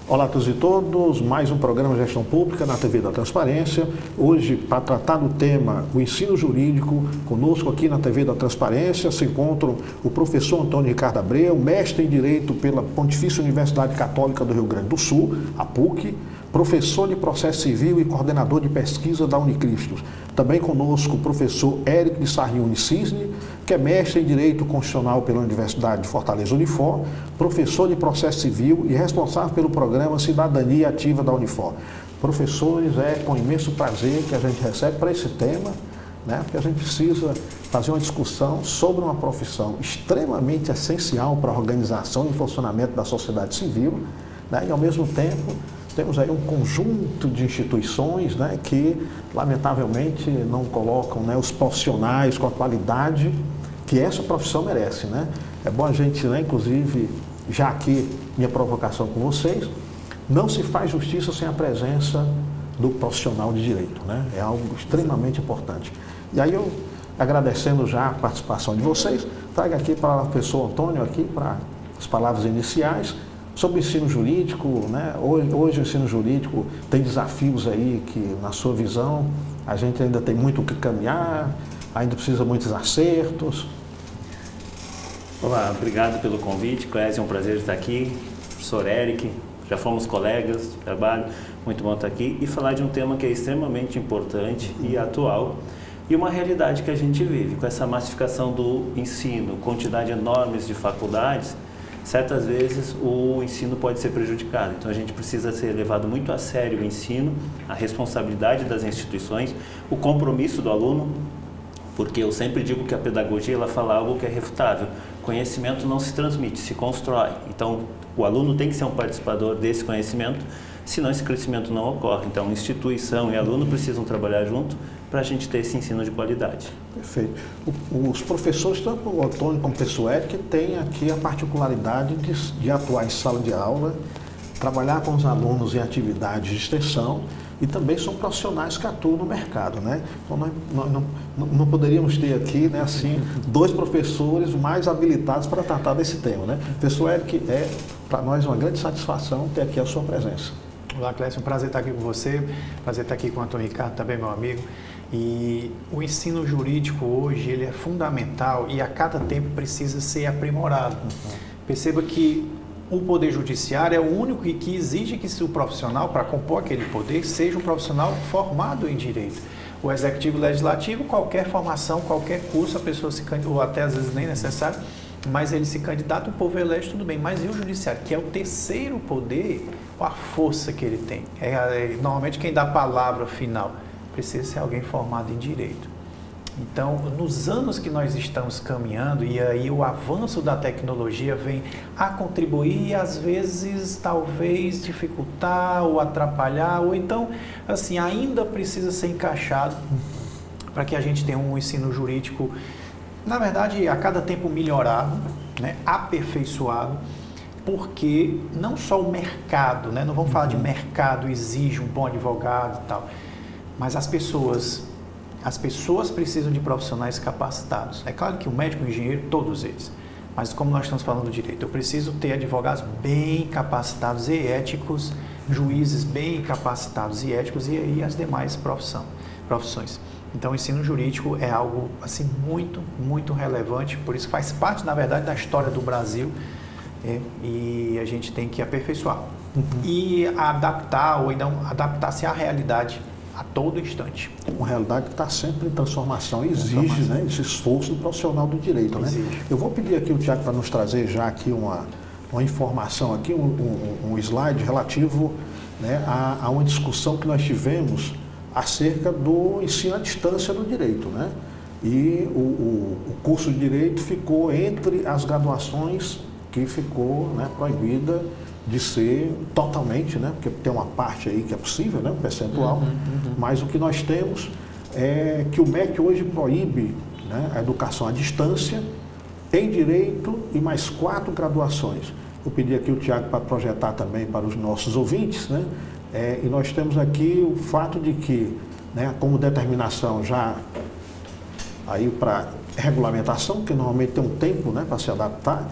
Olá a todos e todos, mais um programa Gestão Pública na TV da Transparência. Hoje, para tratar do tema o ensino jurídico, conosco aqui na TV da Transparência se encontram o professor Antônio Ricardo Abreu, mestre em Direito pela Pontifícia Universidade Católica do Rio Grande do Sul, a PUC, professor de Processo Civil e coordenador de pesquisa da Unicristo. Também conosco o professor Érico de Sarriuni Cisne, que é mestre em Direito Constitucional pela Universidade de Fortaleza Unifor, professor de Processo Civil e responsável pelo programa Cidadania Ativa da Unifor. Professores, é com imenso prazer que a gente recebe para esse tema, né, porque a gente precisa fazer uma discussão sobre uma profissão extremamente essencial para a organização e funcionamento da sociedade civil, né, e ao mesmo tempo temos aí um conjunto de instituições, né, que, lamentavelmente, não colocam, né, os profissionais com a qualidade que essa profissão merece, né? É bom a gente, né, inclusive, já aqui, minha provocação com vocês, não se faz justiça sem a presença do profissional de direito, né? É algo extremamente importante. E aí eu, agradecendo já a participação de vocês, trago aqui para o professor Antônio, aqui para as palavras iniciais, sobre o ensino jurídico, né? Hoje o ensino jurídico tem desafios aí que, na sua visão, a gente ainda tem muito o que caminhar, ainda precisa de muitos acertos. Olá, obrigado pelo convite, Clésio, é um prazer estar aqui. Professor Érico, já fomos colegas de trabalho, muito bom estar aqui e falar de um tema que é extremamente importante e atual e uma realidade que a gente vive, com essa massificação do ensino, quantidade enorme de faculdades. Certas vezes o ensino pode ser prejudicado, então a gente precisa ser levado muito a sério o ensino, a responsabilidade das instituições, o compromisso do aluno, porque eu sempre digo que a pedagogia ela fala algo que é refutável, conhecimento não se transmite, se constrói, então o aluno tem que ser um participador desse conhecimento, senão esse crescimento não ocorre, então instituição e aluno precisam trabalhar junto para a gente ter esse ensino de qualidade. Perfeito. Os professores, tanto o Antônio como o professor Érico, têm aqui a particularidade de atuar em sala de aula, trabalhar com os alunos em atividades de extensão e também são profissionais que atuam no mercado, né? Então nós não poderíamos ter aqui, né, assim, dois professores mais habilitados para tratar desse tema, né? Professor Érico, é para nós uma grande satisfação ter aqui a sua presença. Olá, Clécio, um prazer estar aqui com você, prazer estar aqui com o Antônio Ricardo, também meu amigo. E o ensino jurídico hoje ele é fundamental e a cada tempo precisa ser aprimorado. Perceba que o Poder Judiciário é o único que exige que o profissional, para compor aquele poder, seja um profissional formado em direito. O Executivo Legislativo, qualquer formação, qualquer curso, a pessoa se candidata, ou até às vezes nem necessário, mas ele se candidata, o povo elege, tudo bem. Mas e o Judiciário, que é o terceiro poder, a força que ele tem? Normalmente quem dá a palavra final precisa ser alguém formado em direito. Então, nos anos que nós estamos caminhando, e aí o avanço da tecnologia vem a contribuir e às vezes talvez dificultar ou atrapalhar, ou então, assim, ainda precisa ser encaixado para que a gente tenha um ensino jurídico, na verdade, a cada tempo melhorado, né, aperfeiçoado, porque não só o mercado, né, não vamos falar de mercado exige um bom advogado e tal, mas as pessoas precisam de profissionais capacitados. É claro que o médico, o engenheiro, todos eles. Mas como nós estamos falando do direito, eu preciso ter advogados bem capacitados e éticos, juízes bem capacitados e éticos e aí as demais profissões. Então o ensino jurídico é algo assim muito, muito relevante, por isso faz parte, na verdade, da história do Brasil e a gente tem que aperfeiçoar. E adaptar ou então adaptar-se à realidade a todo instante. Uma realidade que está sempre em transformação, exige, né, esse esforço do profissional do direito, né? Eu vou pedir aqui o Tiago para nos trazer já aqui uma informação, aqui um slide relativo, né, a uma discussão que nós tivemos acerca do ensino à distância do direito, né? E o curso de Direito ficou entre as graduações que ficou, né, proibida de ser totalmente, né, porque tem uma parte aí que é possível, né, um percentual, mas o que nós temos é que o MEC hoje proíbe, né, a educação à distância em Direito e mais 4 graduações. Eu pedi aqui o Tiago para projetar também para os nossos ouvintes, né, e nós temos aqui o fato de que, né, como determinação já aí para regulamentação, que normalmente tem um tempo, né, para se adaptar,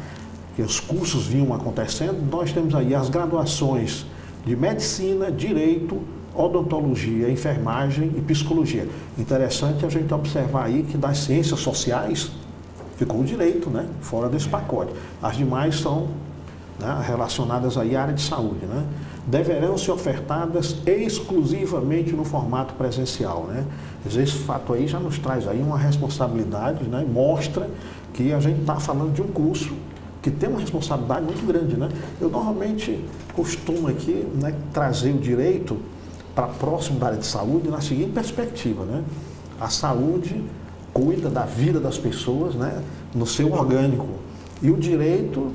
que os cursos vinham acontecendo, nós temos aí as graduações de medicina, direito, odontologia, enfermagem e psicologia. Interessante a gente observar aí que das ciências sociais ficou o direito, né, fora desse pacote. As demais são, né, relacionadas aí à área de saúde, né? Deverão ser ofertadas exclusivamente no formato presencial, né? Esse fato aí já nos traz aí uma responsabilidade, né? Mostra que a gente está falando de um curso que tem uma responsabilidade muito grande, né? Eu normalmente costumo aqui, né, trazer o direito para próximo da área de saúde na seguinte perspectiva, né? A saúde cuida da vida das pessoas, né, no seu orgânico, e o direito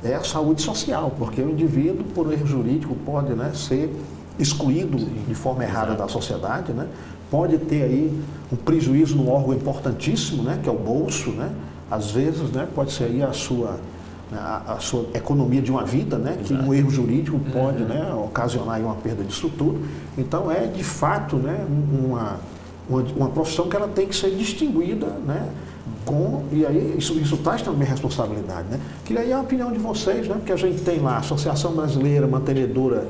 é a saúde social, porque o indivíduo, por erro jurídico, pode, né, ser excluído de forma errada da sociedade, né? Pode ter aí um prejuízo no órgão importantíssimo, né, que é o bolso, né? Às vezes, né, pode ser aí a sua economia de uma vida, né, que um erro jurídico pode, né, ocasionar aí uma perda disso tudo. Então é de fato, né, uma profissão que ela tem que ser distinguida, né, e aí isso traz também responsabilidade, né? Queria aí a opinião de vocês, né, porque a gente tem lá a Associação Brasileira Mantenedora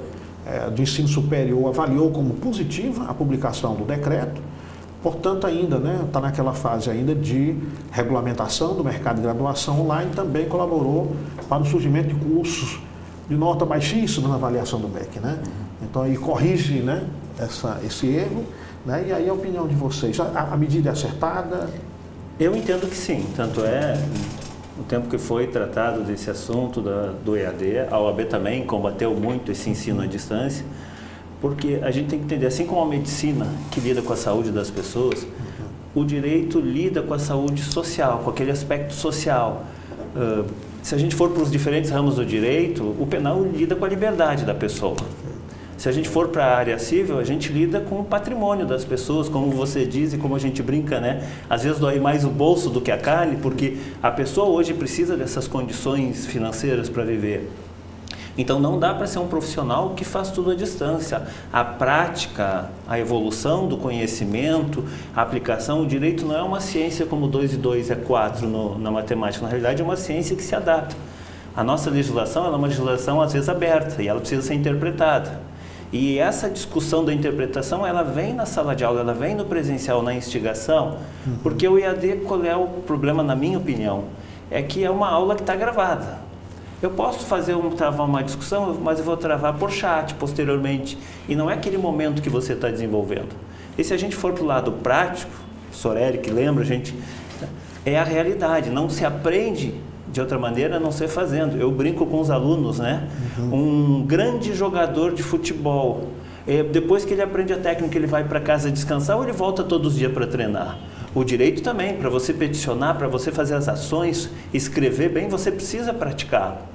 do Ensino Superior avaliou como positiva a publicação do decreto, portanto ainda, né, está naquela fase ainda de regulamentação do mercado de graduação online, também colaborou para o surgimento de cursos de nota baixíssima na avaliação do MEC, né? Então aí corrige, né, esse erro, né? E aí a opinião de vocês, a medida é acertada? Eu entendo que sim, tanto é o tempo que foi tratado desse assunto do EAD, a OAB também combateu muito esse ensino à distância, porque a gente tem que entender, assim como a medicina que lida com a saúde das pessoas, o direito lida com a saúde social, com aquele aspecto social. Se a gente for para os diferentes ramos do direito, o penal lida com a liberdade da pessoa. Se a gente for para a área civil, a gente lida com o patrimônio das pessoas, como você diz e como a gente brinca, né? Às vezes dói mais o bolso do que a carne, porque a pessoa hoje precisa dessas condições financeiras para viver. Então não dá para ser um profissional que faz tudo à distância. A prática, a evolução do conhecimento, a aplicação, o direito não é uma ciência como 2 e 2 é 4 na matemática. Na realidade é uma ciência que se adapta. A nossa legislação ela é uma legislação às vezes aberta e ela precisa ser interpretada. E essa discussão da interpretação, ela vem na sala de aula, ela vem no presencial, na instigação, porque o EAD, qual é o problema, na minha opinião? É que é uma aula que está gravada. Eu posso travar uma discussão, mas eu vou travar por chat, posteriormente, e não é aquele momento que você está desenvolvendo. E se a gente for para o lado prático, Soreri, que lembra, é a realidade, não se aprende de outra maneira a não ser fazendo. Eu brinco com os alunos, né? Um grande jogador de futebol, depois que ele aprende a técnica, ele vai para casa descansar ou ele volta todos os dias para treinar? O direito também, para você peticionar, para você fazer as ações, escrever bem, você precisa praticar.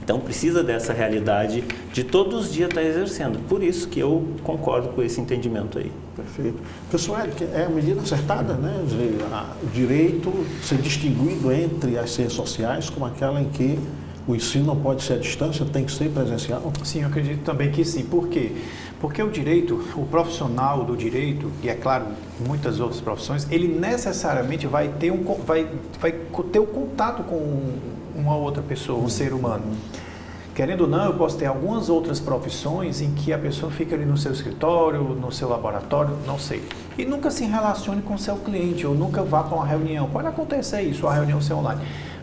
Então precisa dessa realidade de todos os dias estar exercendo. Por isso que eu concordo com esse entendimento aí. Perfeito. Pessoal, é a medida acertada, né? O direito ser distinguido entre as ciências sociais como aquela em que o ensino não pode ser à distância, tem que ser presencial? Sim, eu acredito também que sim. Por quê? Porque o direito, o profissional do direito, e é claro, muitas outras profissões, ele necessariamente vai ter o contato com uma outra pessoa, um ser humano. Querendo ou não, eu posso ter algumas outras profissões em que a pessoa fica ali no seu escritório, no seu laboratório, não sei. E nunca se relacione com o seu cliente, ou nunca vá para uma reunião. Pode acontecer isso, a reunião ser online.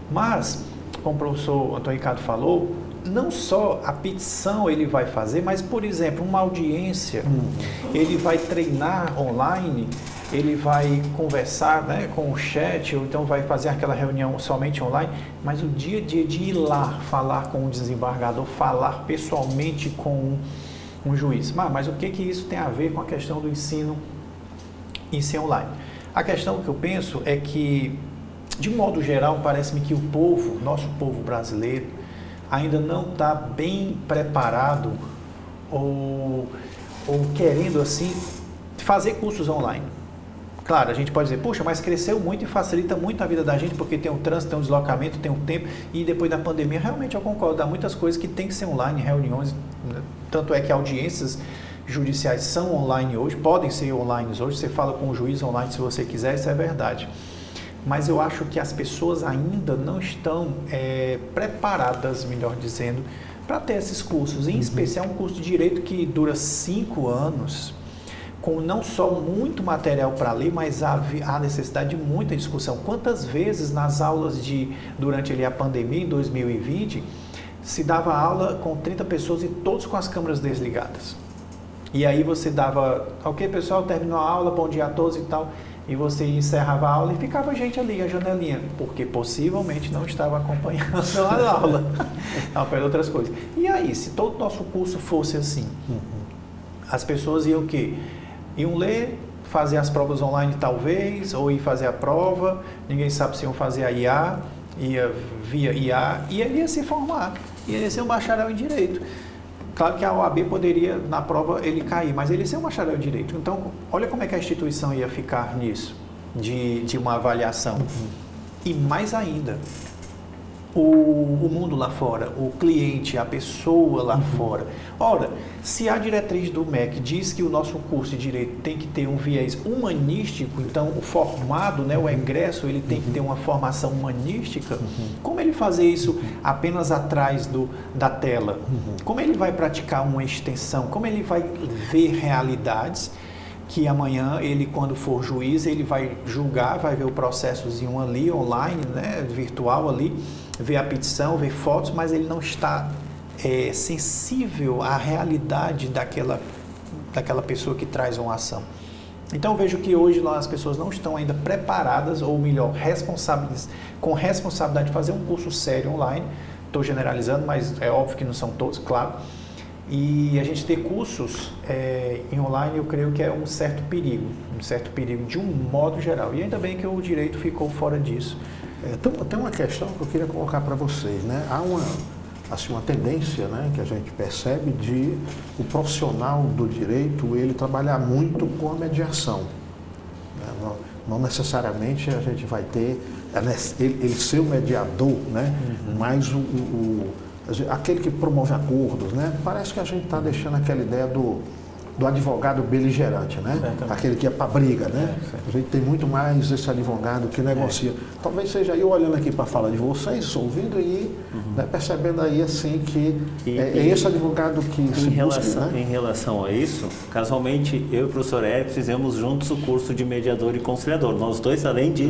Mas, como o professor Antônio Ricardo falou, não só a petição ele vai fazer, mas, por exemplo, uma audiência, ele vai treinar online, ele vai conversar, né, com o chat, ou então vai fazer aquela reunião somente online, mas o dia a dia de ir lá, falar com o desembargador, falar pessoalmente com um juiz. Mas o que isso tem a ver com a questão do ensino online? A questão que eu penso é que, de modo geral, parece-me que o povo, nosso povo brasileiro, ainda não está bem preparado ou querendo, assim, fazer cursos online. Claro, a gente pode dizer, puxa, mas cresceu muito e facilita muito a vida da gente, porque tem o trânsito, tem o deslocamento, tem o tempo, e depois da pandemia, realmente eu concordo, há muitas coisas que tem que ser online, reuniões, tanto é que audiências judiciais são online hoje, podem ser online hoje, você fala com o juiz online se você quiser, isso é verdade. Mas eu acho que as pessoas ainda não estão preparadas, melhor dizendo, para ter esses cursos, em especial um curso de Direito que dura 5 anos, com não só muito material para ler, mas há necessidade de muita discussão. Quantas vezes nas aulas durante ali a pandemia, em 2020, se dava aula com 30 pessoas e todos com as câmeras desligadas. E aí você dava, ok pessoal, terminou a aula, bom dia a todos e tal, e você encerrava a aula e ficava gente ali, a janelinha, porque possivelmente não estava acompanhando a aula, não, para outras coisas. E aí, se todo o nosso curso fosse assim, as pessoas iam o quê? Iam ler, fazer as provas online talvez, ou ir fazer a prova, ninguém sabe se iam fazer a IA, ia via IA, e ele ia se formar, ia ser um bacharel em Direito. Claro que a OAB poderia, na prova, ele cair, mas ele ia ser um bacharel em Direito. Então, olha como é que a instituição ia ficar nisso, de uma avaliação. E mais ainda, o mundo lá fora, o cliente, a pessoa lá fora. Ora, se a diretriz do MEC diz que o nosso curso de Direito tem que ter um viés humanístico, então o formado, né, o egresso, ele tem que ter uma formação humanística, como ele fazer isso apenas atrás da tela? Como ele vai praticar uma extensão? Como ele vai ver realidades que amanhã ele, quando for juiz, ele vai julgar, vai ver o processozinho ali, online, né, virtual ali, ver a petição, ver fotos, mas ele não está sensível à realidade daquela pessoa que traz uma ação. Então, eu vejo que hoje as pessoas não estão ainda preparadas, ou melhor, com responsabilidade de fazer um curso sério online. Estou generalizando, mas é óbvio que não são todos, claro. E a gente ter cursos em online, eu creio que é um certo perigo de um modo geral. E ainda bem que o Direito ficou fora disso. Tem uma questão que eu queria colocar para vocês, né? Há uma tendência, né, que a gente percebe de o profissional do direito ele trabalhar muito com a mediação. Né? Não necessariamente a gente vai ter ele ser o mediador, né? Mas aquele que promove acordos, né? Parece que a gente está deixando aquela ideia do advogado beligerante, né? Aquele que é para briga, né? A gente tem muito mais esse advogado que negocia. Talvez seja eu olhando aqui para a fala de vocês, ouvindo e né, percebendo aí assim que é esse advogado que em relação a isso, casualmente eu e o professor Érico fizemos juntos o curso de mediador e conciliador. Nós dois, além de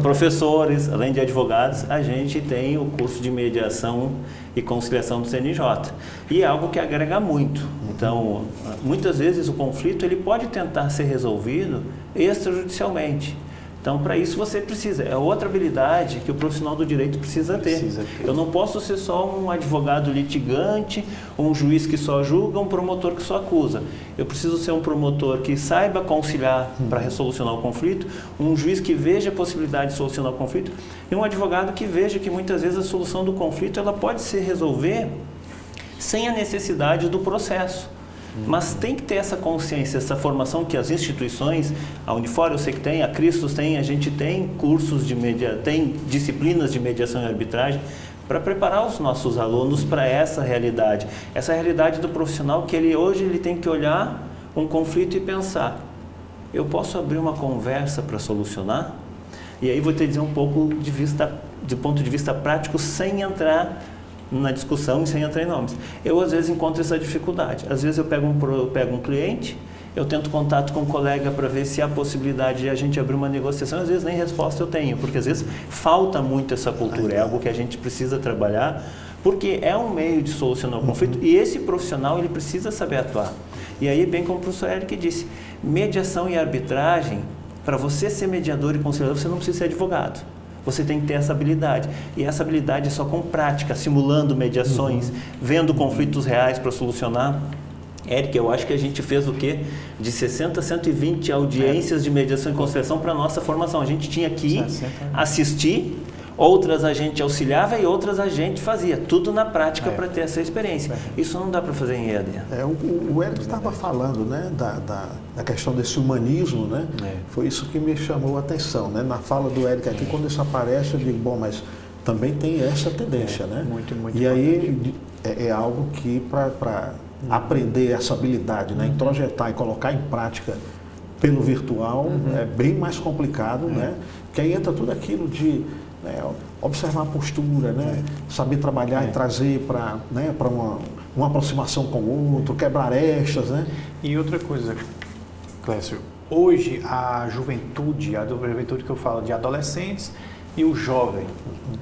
professores, além de advogados, a gente tem o curso de mediação e conciliação do CNJ. E é algo que agrega muito. Então, muitas vezes o conflito ele pode tentar ser resolvido extrajudicialmente. Então, para isso você precisa, é outra habilidade que o profissional do direito precisa ter. Eu não posso ser só um advogado litigante, um juiz que só julga, um promotor que só acusa. Eu preciso ser um promotor que saiba conciliar para resolucionar o conflito, um juiz que veja a possibilidade de solucionar o conflito e um advogado que veja que muitas vezes a solução do conflito ela pode se resolver sem a necessidade do processo. Mas tem que ter essa consciência, essa formação que as instituições, a Unifor eu sei que tem, a Cristos tem, a gente tem cursos tem disciplinas de mediação e arbitragem para preparar os nossos alunos para essa realidade do profissional que hoje ele tem que olhar um conflito e pensar, eu posso abrir uma conversa para solucionar? E aí vou te dizer um pouco de ponto de vista prático sem entrar na discussão e sem entrar em nomes. Eu às vezes encontro essa dificuldade. Às vezes eu pego um cliente, eu tento contato com um colega para ver se há possibilidade de a gente abrir uma negociação, às vezes nem resposta eu tenho, porque às vezes falta muito essa cultura, é algo que a gente precisa trabalhar, porque é um meio de solucionar o conflito e esse profissional ele precisa saber atuar. E aí, bem como o professor Eric disse, mediação e arbitragem, para você ser mediador e conciliador, você não precisa ser advogado. Você tem que ter essa habilidade. E essa habilidade é só com prática, simulando mediações, vendo conflitos reais para solucionar. Eric, eu acho que a gente fez o quê? De 60 a 120 audiências de mediação e conciliação para a nossa formação. A gente tinha que assistir, outras a gente auxiliava e outras a gente fazia. Tudo na prática para ter essa experiência. Isso não dá para fazer em EAD. O Eric estava falando, né, da questão desse humanismo, né? Foi isso que me chamou a atenção, né? Na fala do Eric aqui, quando isso aparece, eu digo, bom, mas também tem essa tendência, né? Muito e aí é algo que para aprender essa habilidade, né? Introjetar e colocar em prática pelo virtual é bem mais complicado, né? Porque aí entra tudo aquilo de né, observar a postura, né, saber trabalhar e trazer para, né, para uma aproximação com o outro, quebrar arestas, né? E outra coisa, Clécio, hoje a juventude que eu falo de adolescentes e o jovem,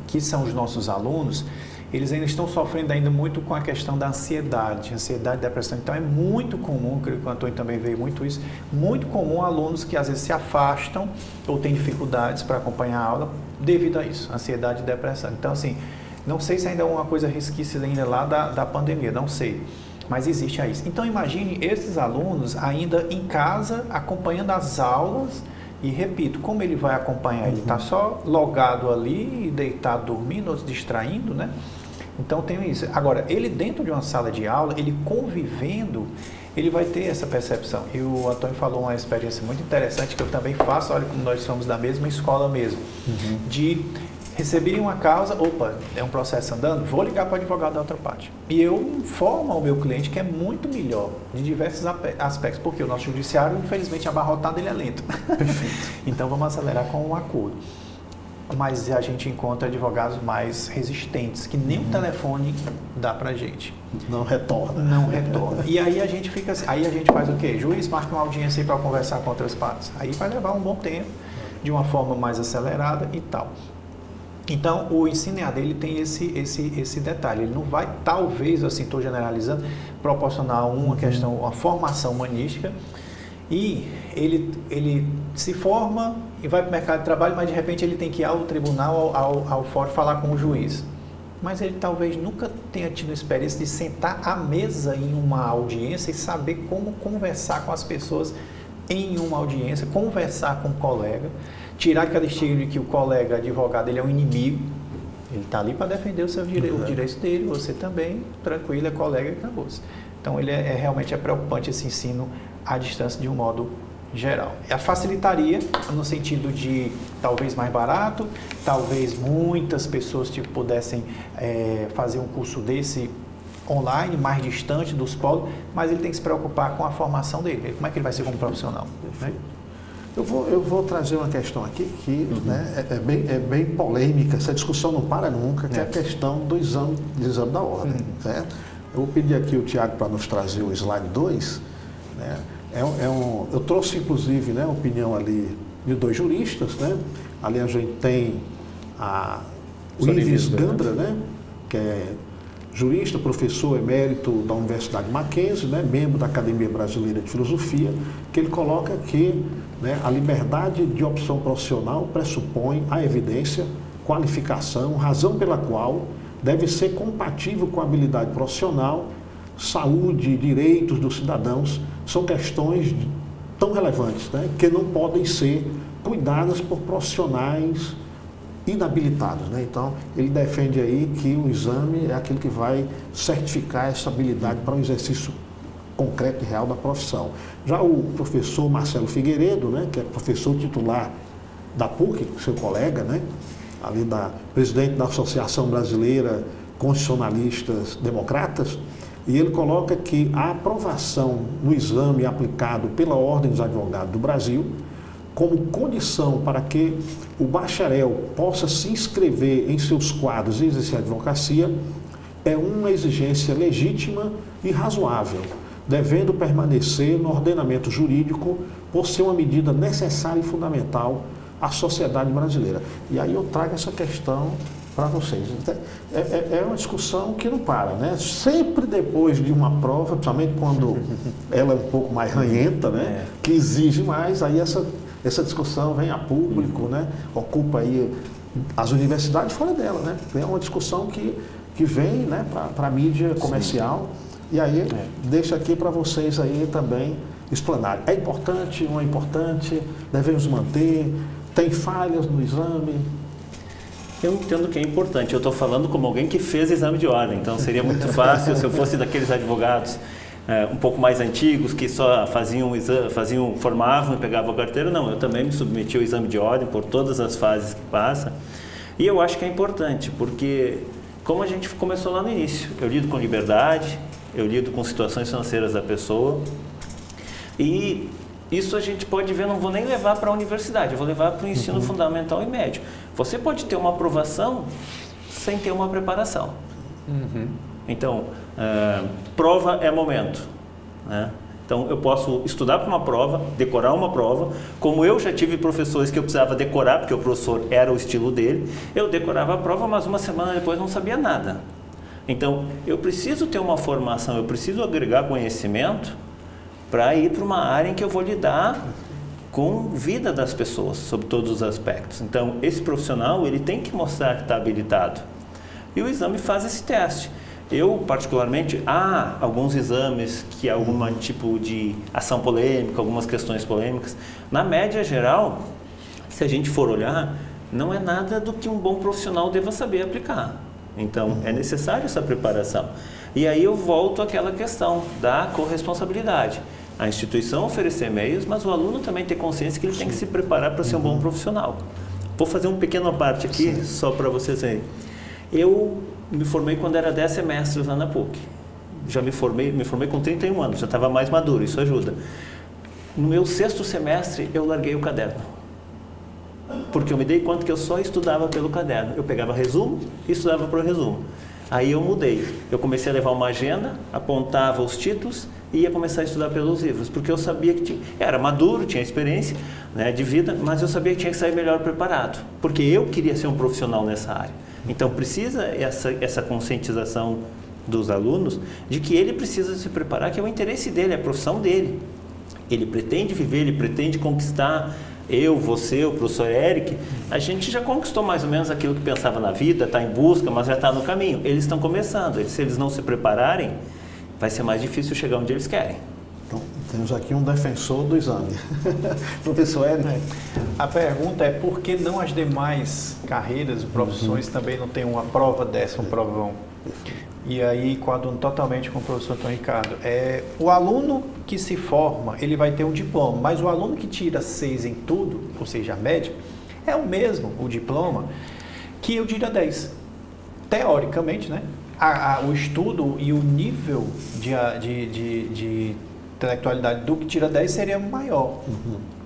que são os nossos alunos, eles ainda estão sofrendo ainda muito com a questão da ansiedade e depressão. Então é muito comum, creio que o Antônio também veio muito isso, muito comum alunos que às vezes se afastam ou têm dificuldades para acompanhar a aula devido a isso, ansiedade e depressão. Então assim, não sei se ainda é uma coisa resquício ainda lá da pandemia, não sei, mas existe isso. Então imagine esses alunos ainda em casa acompanhando as aulas. E repito, como ele vai acompanhar? Ele está só logado ali, deitado, dormindo, ou se distraindo, né? Então tem isso. Agora, ele dentro de uma sala de aula, ele convivendo, ele vai ter essa percepção. E o Antônio falou uma experiência muito interessante que eu também faço, olha como nós somos da mesma escola mesmo, de receber uma causa, opa, é um processo andando, vou ligar para o advogado da outra parte. E eu informo ao meu cliente que é muito melhor, de diversos aspectos, porque o nosso judiciário, infelizmente, abarrotado, ele é lento. Então, vamos acelerar com um acordo. Mas a gente encontra advogados mais resistentes, que nem o telefone dá para a gente. Não retorna. Não retorna. E aí a gente fica assim, aí a gente faz o quê? Juiz, marca uma audiência aí para conversar com outras partes. Aí vai levar um bom tempo, de uma forma mais acelerada e tal. Então, o ensino EAD ele tem esse detalhe, ele não vai, talvez, assim, estou generalizando, proporcionar uma questão, uma formação humanística, e ele se forma e vai para o mercado de trabalho, mas de repente ele tem que ir ao tribunal, ao fórum, falar com o juiz. Mas ele talvez nunca tenha tido a experiência de sentar à mesa em uma audiência e saber como conversar com as pessoas em uma audiência, conversar com o colega, tirar aquela estigma de que o colega advogado ele é um inimigo, ele está ali para defender os seus direitos, os direitos dele, você também, tranquilo, é colega e acabou-se. Então, ele realmente é preocupante esse ensino à distância de um modo geral. Facilitaria no sentido de talvez mais barato, talvez muitas pessoas pudessem fazer um curso desse online, mais distante dos polos, mas ele tem que se preocupar com a formação dele. Como é que ele vai ser como profissional? Né? Eu vou trazer uma questão aqui que né, é bem polêmica, essa discussão não para nunca, que é a questão do exame da ordem. Certo? Eu vou pedir aqui o Tiago para nos trazer o slide 2. Né? Eu trouxe, inclusive, né, a opinião ali de dois juristas. Né? Ali a gente tem o Ives Gandra, né, que é jurista, professor emérito da Universidade Mackenzie, né, membro da Academia Brasileira de Filosofia, que ele coloca que né, a liberdade de opção profissional pressupõe a evidência, qualificação, razão pela qual deve ser compatível com a habilidade profissional, saúde e direitos dos cidadãos, são questões tão relevantes, né, que não podem ser cuidadas por profissionais inabilitados. Né? Então, ele defende aí que o exame é aquilo que vai certificar essa habilidade para um exercício concreto e real da profissão. Já o professor Marcelo Figueiredo, né, que é professor titular da PUC, seu colega, né, ali presidente da Associação Brasileira Constitucionalistas Democratas, e ele coloca que a aprovação no exame aplicado pela Ordem dos Advogados do Brasil como condição para que o bacharel possa se inscrever em seus quadros e exercer a advocacia é uma exigência legítima e razoável, devendo permanecer no ordenamento jurídico por ser uma medida necessária e fundamental à sociedade brasileira. E aí eu trago essa questão para vocês. É uma discussão que não para, né? Sempre depois de uma prova, principalmente quando ela é um pouco mais ranhenta, né? Que exige mais, aí essa discussão vem a público, né? Ocupa aí as universidades fora dela, né? É uma discussão que vem, né, para a mídia comercial. Sim. E aí deixa aqui para vocês aí também explanarem. É importante, não é importante, devemos manter, tem falhas no exame? Eu entendo que é importante. Eu estou falando como alguém que fez exame de ordem, então seria muito fácil se eu fosse daqueles advogados um pouco mais antigos, que só formavam e pegavam a carteira. Não, eu também me submeti ao exame de ordem por todas as fases que passa. E eu acho que é importante, porque como a gente começou lá no início, eu lido com liberdade, eu lido com situações financeiras da pessoa, e Isso a gente pode ver, não vou nem levar para a universidade, eu vou levar para o ensino fundamental e médio. Você pode ter uma aprovação sem ter uma preparação. Então, prova é momento, né? Então, eu posso estudar para uma prova, decorar uma prova, como eu já tive professores que eu precisava decorar, porque o professor era o estilo dele, eu decorava a prova, mas uma semana depois não sabia nada. Então, eu preciso ter uma formação, eu preciso agregar conhecimento para ir para uma área em que eu vou lidar com a vida das pessoas, sob todos os aspectos. Então, esse profissional, ele tem que mostrar que está habilitado. E o exame faz esse teste. Eu, particularmente, há alguns exames que há algum tipo de ação polêmica, algumas questões polêmicas. Na média geral, se a gente for olhar, não é nada do que um bom profissional deva saber aplicar. Então, é necessário essa preparação. E aí eu volto àquela questão da corresponsabilidade. A instituição oferecer meios, mas o aluno também ter consciência que ele tem que se preparar para ser um bom profissional. Vou fazer uma pequena parte aqui, só para vocês verem. Eu me formei quando era 10 semestres lá na PUC. Já me formei com 31 anos, já estava mais maduro, isso ajuda. No meu 6º semestre, eu larguei o caderno. Porque eu me dei conta que eu só estudava pelo caderno. Eu pegava resumo e estudava para o resumo. Aí eu mudei. Eu comecei a levar uma agenda, apontava os títulos e ia começar a estudar pelos livros. Porque eu sabia que era maduro, tinha experiência, né, de vida, mas eu sabia que tinha que sair melhor preparado. Porque eu queria ser um profissional nessa área. Então, precisa essa conscientização dos alunos de que ele precisa se preparar, que é o interesse dele, é a profissão dele. Ele pretende viver, ele pretende conquistar. Eu, você, o professor Eric, a gente já conquistou mais ou menos aquilo que pensava na vida, está em busca, mas já está no caminho. Eles estão começando. Se eles não se prepararem, vai ser mais difícil chegar onde eles querem. Então, temos aqui um defensor do exame. Professor Eric. A pergunta é por que não as demais carreiras, profissões também não tem uma prova dessa, um provão? E aí, coadunando totalmente com o professor Antônio Ricardo, o aluno que se forma, ele vai ter um diploma, mas o aluno que tira 6 em tudo, ou seja, a média, é o mesmo, o diploma, que eu tira 10. Teoricamente, né? O estudo e o nível de intelectualidade do que tira 10 seria maior.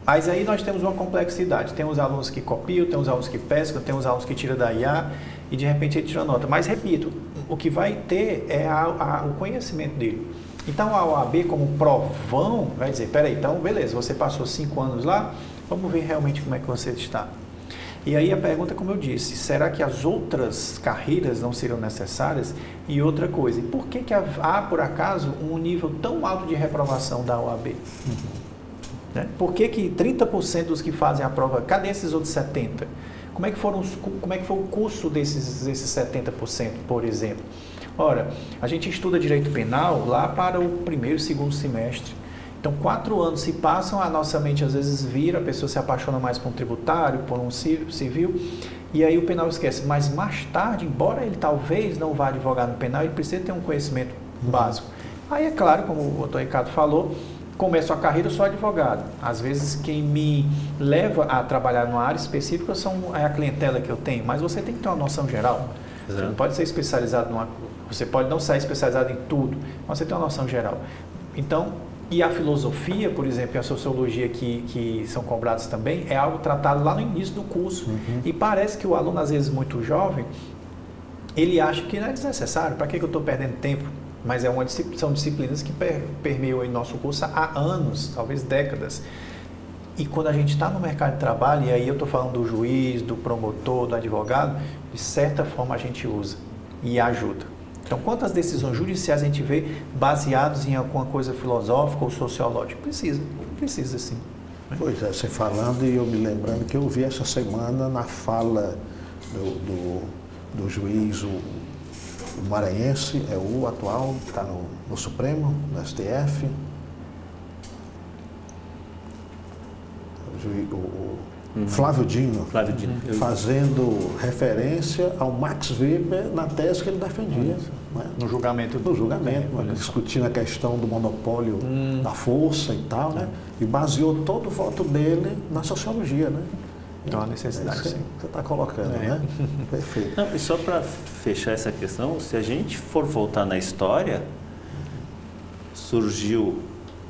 Mas aí nós temos uma complexidade. Tem os alunos que copiam, tem os alunos que pescam, tem os alunos que tiram da IA e de repente ele tira nota. Mas, repito, o que vai ter é o conhecimento dele. Então, a OAB como provão vai dizer, peraí, então, beleza, você passou 5 anos lá, vamos ver realmente como é que você está. E aí a pergunta, como eu disse, será que as outras carreiras não seriam necessárias? E outra coisa, por que há, por acaso, um nível tão alto de reprovação da OAB? Né? Por que 30% dos que fazem a prova, cadê esses outros 70%? Como é que foi o curso desses 70%, por exemplo? Ora, a gente estuda direito penal lá para o 1º e 2º semestre. Então, 4 anos se passam, a nossa mente às vezes vira, a pessoa se apaixona mais por um tributário, por um civil, e aí o penal esquece. Mas mais tarde, embora ele talvez não vá advogar no penal, ele precisa ter um conhecimento básico. Aí é claro, como o Antônio Ricardo falou, começo a carreira, eu sou advogado. Às vezes quem me leva a trabalhar numa área específica é a clientela que eu tenho, mas você tem que ter uma noção geral. Exato. Você não pode ser especializado você pode não ser especializado em tudo, mas você tem uma noção geral. Então, e a filosofia, por exemplo, e a sociologia que são cobrados também, é algo tratado lá no início do curso. E parece que o aluno, às vezes muito jovem, ele acha que não é desnecessário, para que eu estou perdendo tempo? Mas são disciplinas que permeiam em nosso curso há anos, talvez décadas. E quando a gente está no mercado de trabalho, e aí eu estou falando do juiz, do promotor, do advogado, de certa forma a gente usa e ajuda. Então, quantas decisões judiciais a gente vê baseadas em alguma coisa filosófica ou sociológica? Precisa sim. Pois é, você falando e eu me lembrando que eu vi essa semana na fala do juiz, o maranhense, é o atual, está no Supremo, no STF, Flávio Dino, fazendo referência ao Max Weber na tese que ele defendia. Né? No julgamento. Discutindo a questão do monopólio da força e tal, né? E baseou todo o voto dele na sociologia, né? Então, a necessidade, sim. Você está colocando, né? Perfeito. Não, e só para fechar essa questão, se a gente for voltar na história, surgiu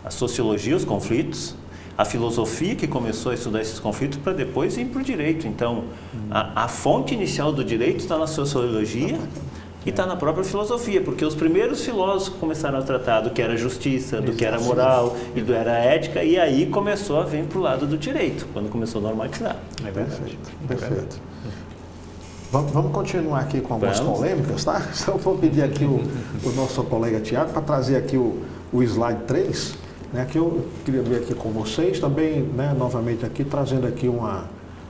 a sociologia, os conflitos, a filosofia que começou a estudar esses conflitos para depois ir para o direito. Então, a fonte inicial do direito está na sociologia e está na própria filosofia, porque os primeiros filósofos começaram a tratar do que era justiça, do que era moral e do que era ética, e aí começou a vir para o lado do direito, quando começou a normatizar. É verdade. Perfeito. Vamos continuar aqui com algumas polêmicas, tá? Então, eu vou pedir aqui o nosso colega Tiago para trazer aqui o slide 3, né, que eu queria ver aqui com vocês, também, né, novamente aqui, trazendo aqui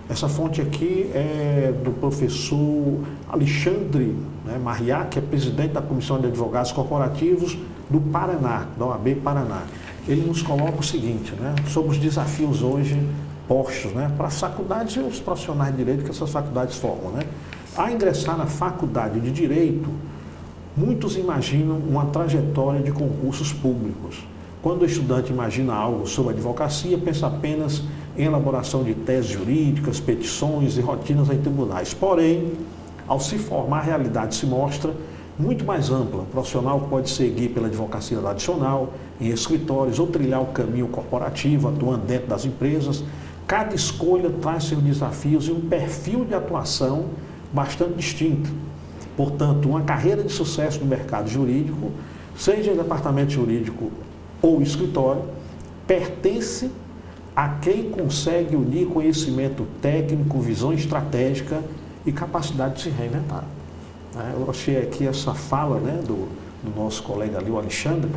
essa fonte aqui é do professor Alexandre, né, Mariá, que é presidente da Comissão de Advogados Corporativos do Paraná, da OAB Paraná. Ele nos coloca o seguinte, né, sobre os desafios hoje postos, né, para as faculdades e os profissionais de direito que essas faculdades formam, né. Ao ingressar na faculdade de Direito, muitos imaginam uma trajetória de concursos públicos. Quando o estudante imagina algo sobre advocacia, pensa apenas em elaboração de teses jurídicas, petições e rotinas em tribunais. Porém, ao se formar, a realidade se mostra muito mais ampla. O profissional pode seguir pela advocacia tradicional, em escritórios, ou trilhar o caminho corporativo, atuando dentro das empresas. Cada escolha traz seus desafios e um perfil de atuação bastante distinto. Portanto, uma carreira de sucesso no mercado jurídico, seja em departamento jurídico ou escritório, pertence a quem consegue unir conhecimento técnico, visão estratégica e capacidade de se reinventar. Eu achei aqui essa fala, né, do nosso colega ali, o Alexandre,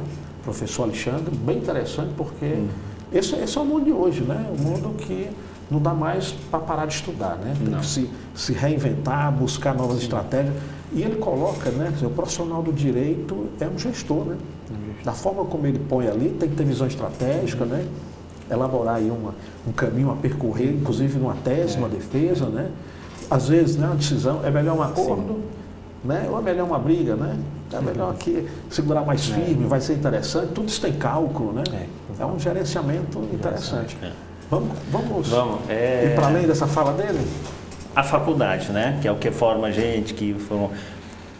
professor Alexandre, bem interessante, porque esse é o mundo de hoje, né? O mundo que não dá mais para parar de estudar, né? Tem que se reinventar, buscar novas estratégias. E ele coloca, né, o profissional do direito é um gestor, né? Da forma como ele põe ali, tem que ter visão estratégica, né? Elaborar aí um caminho a percorrer, inclusive numa tese, uma defesa, né? Às vezes, né, uma decisão, é melhor um acordo, né? Ou é melhor uma briga, né? É melhor aqui segurar mais firme, vai ser interessante. Tudo isso tem cálculo, né? É um gerenciamento interessante. Vamos ir para além dessa fala dele? A faculdade, né? Que é o que forma a gente,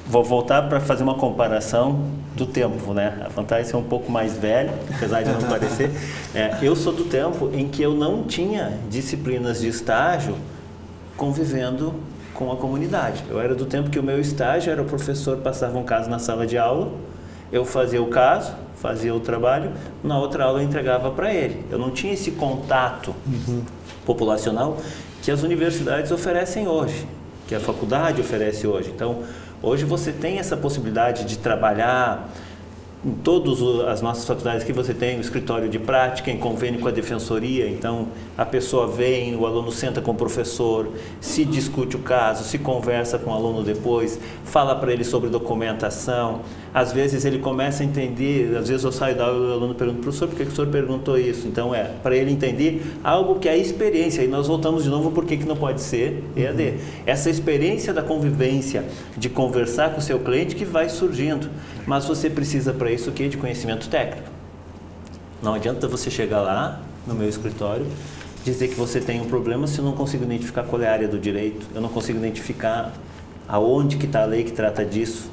Vou voltar para fazer uma comparação do tempo, né? A Fantasy é um pouco mais velha, apesar de não parecer. Eu sou do tempo em que eu não tinha disciplinas de estágio convivendo com a comunidade. Eu era do tempo que o meu estágio era o professor passava um caso na sala de aula, eu fazia o caso, fazia o trabalho, na outra aula eu entregava para ele. Eu não tinha esse contato populacional que as universidades oferecem hoje, que a faculdade oferece hoje. Então, hoje você tem essa possibilidade de trabalhar em todas as nossas faculdades que você tem o escritório de prática em convênio com a defensoria. Então, a pessoa vem, o aluno senta com o professor, se discute o caso, se conversa com o aluno depois, fala para ele sobre documentação. Às vezes ele começa a entender, às vezes eu saio da aula e o aluno pergunta, professor, por que o senhor perguntou isso? Então, para ele entender algo que é a experiência. E nós voltamos de novo, por que não pode ser EAD? Essa experiência da convivência, de conversar com o seu cliente que vai surgindo. Mas você precisa para isso o quê? De conhecimento técnico. Não adianta você chegar lá, no meu escritório, dizer que você tem um problema se eu não consigo identificar qual é a área do direito, eu não consigo identificar aonde que está a lei que trata disso,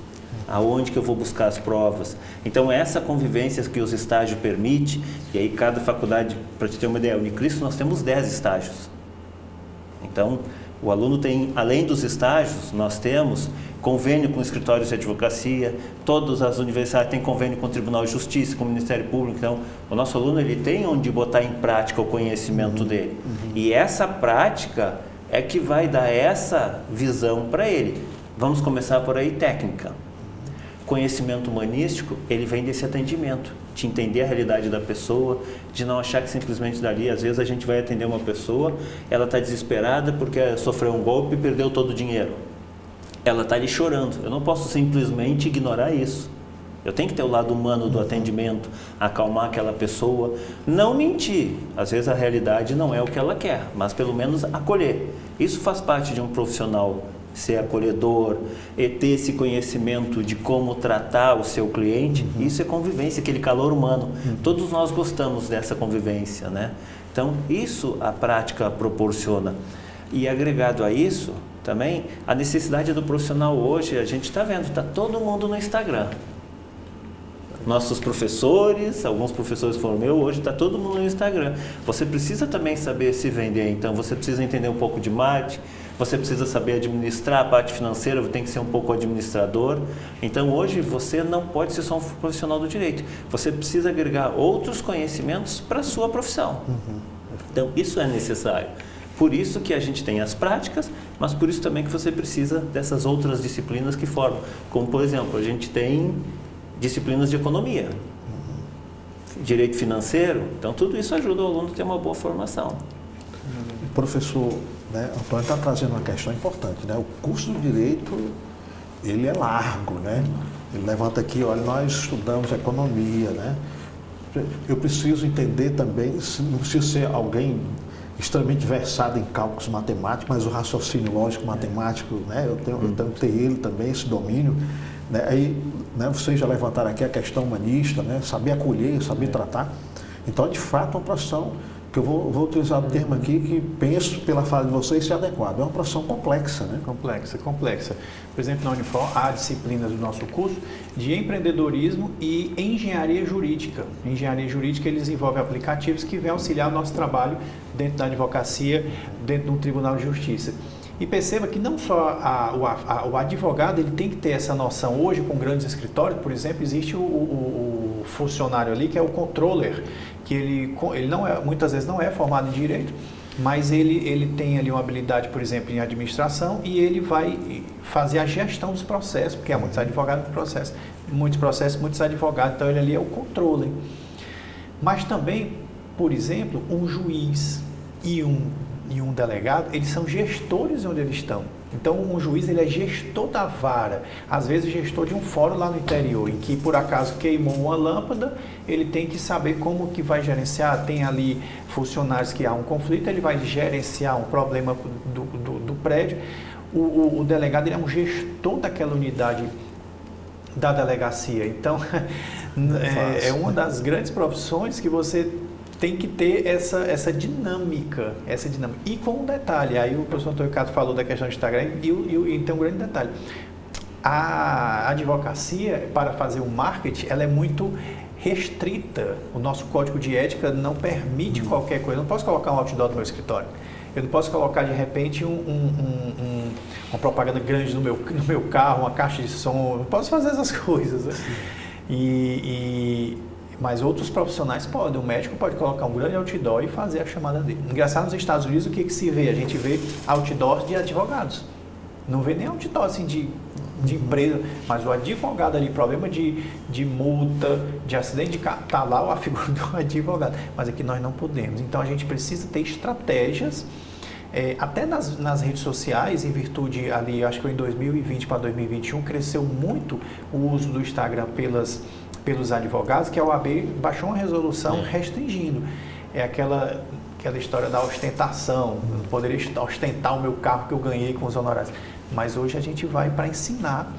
aonde que eu vou buscar as provas. Então, essa convivência que os estágios permitem, e aí cada faculdade, para te ter uma ideia, a Unicristo nós temos 10 estágios. Então, o aluno tem, além dos estágios, nós temos convênio com escritórios de advocacia, todas as universidades têm convênio com o Tribunal de Justiça, com o Ministério Público. Então, o nosso aluno ele tem onde botar em prática o conhecimento dele. E essa prática é que vai dar essa visão para ele. Vamos começar por aí, técnica. Conhecimento humanístico, ele vem desse atendimento, de entender a realidade da pessoa, de não achar que simplesmente dali, às vezes a gente vai atender uma pessoa, ela está desesperada porque sofreu um golpe e perdeu todo o dinheiro. Ela está ali chorando, eu não posso simplesmente ignorar isso. Eu tenho que ter o lado humano do atendimento, acalmar aquela pessoa, não mentir. Às vezes a realidade não é o que ela quer, mas pelo menos acolher. Isso faz parte de um profissional, ser acolhedor, e ter esse conhecimento de como tratar o seu cliente. Isso é convivência, aquele calor humano. Todos nós gostamos dessa convivência, né? Então, isso a prática proporciona. E agregado a isso, também, a necessidade do profissional hoje, a gente está vendo, está todo mundo no Instagram. nossos professores, alguns professores foram meus, hoje está todo mundo no Instagram. Você precisa também saber se vender, então você precisa entender um pouco de marketing, você precisa saber administrar a parte financeira, tem que ser um pouco administrador. Então hoje você não pode ser só um profissional do direito, você precisa agregar outros conhecimentos para a sua profissão. Então isso é necessário. Por isso que a gente tem as práticas, mas por isso também que você precisa dessas outras disciplinas que formam. Como, por exemplo, a gente tem disciplinas de economia, direito financeiro. Então, tudo isso ajuda o aluno a ter uma boa formação. O professor, né, Antônio está trazendo uma questão importante, né? O curso de Direito, ele é largo, né? Ele levanta aqui, olha, nós estudamos economia, né? Eu preciso entender também, não preciso ser alguém extremamente versado em cálculos matemáticos, mas o raciocínio lógico matemático, né? Eu tenho que ter ele também, esse domínio. Né? Aí, né, vocês já levantaram aqui a questão humanista, né? Saber acolher, saber tratar. Então, de fato, é uma profissão que eu vou utilizar o termo aqui que penso, pela fala de vocês, ser adequado. É uma profissão complexa, né? Complexa. Por exemplo, na Unifor, há disciplinas do nosso curso de empreendedorismo e engenharia jurídica. Engenharia jurídica, eles envolvem aplicativos que vêm auxiliar o nosso trabalho dentro da advocacia, dentro do Tribunal de Justiça. E perceba que não só o advogado ele tem que ter essa noção. Hoje, com grandes escritórios, por exemplo, existe o funcionário ali que é o controller, que ele não é, muitas vezes não é formado em direito, mas ele tem ali uma habilidade, por exemplo, em administração e ele vai fazer a gestão dos processos, porque há muitos advogados no processo, muitos advogados, então ele ali é o controller. Mas também, por exemplo, um juiz e um delegado, eles são gestores onde eles estão. Então, um juiz, ele é gestor da vara, às vezes gestor de um fórum lá no interior, em que por acaso queimou uma lâmpada, ele tem que saber como que vai gerenciar, tem ali funcionários que há um conflito, ele vai gerenciar um problema do prédio. O delegado, ele é um gestor daquela unidade da delegacia. Então, é uma das grandes profissões que você tem que ter essa dinâmica. E com um detalhe, aí o professor Antônio Ricardo falou da questão do Instagram e tem um grande detalhe. A advocacia, para fazer o marketing, ela é muito restrita. O nosso código de ética não permite qualquer coisa. Eu não posso colocar um outdoor no meu escritório. Eu não posso colocar, de repente, uma propaganda grande no meu carro, uma caixa de som. Eu não posso fazer essas coisas. Né? Mas outros profissionais podem. O médico pode colocar um grande outdoor e fazer a chamada dele. Engraçado, nos Estados Unidos, o que se vê? A gente vê outdoors de advogados. Não vê nem outdoor assim, de empresa, mas o advogado ali, problema de multa, de acidente de carro, está lá a figura do advogado. Mas aqui nós não podemos. Então, a gente precisa ter estratégias, até nas redes sociais, em virtude ali, acho que foi em 2020 para 2021, cresceu muito o uso do Instagram pelos advogados, que a OAB baixou uma resolução restringindo. É aquela história da ostentação, eu não poderia ostentar o meu carro que eu ganhei com os honorários. Mas hoje a gente vai para ensinar,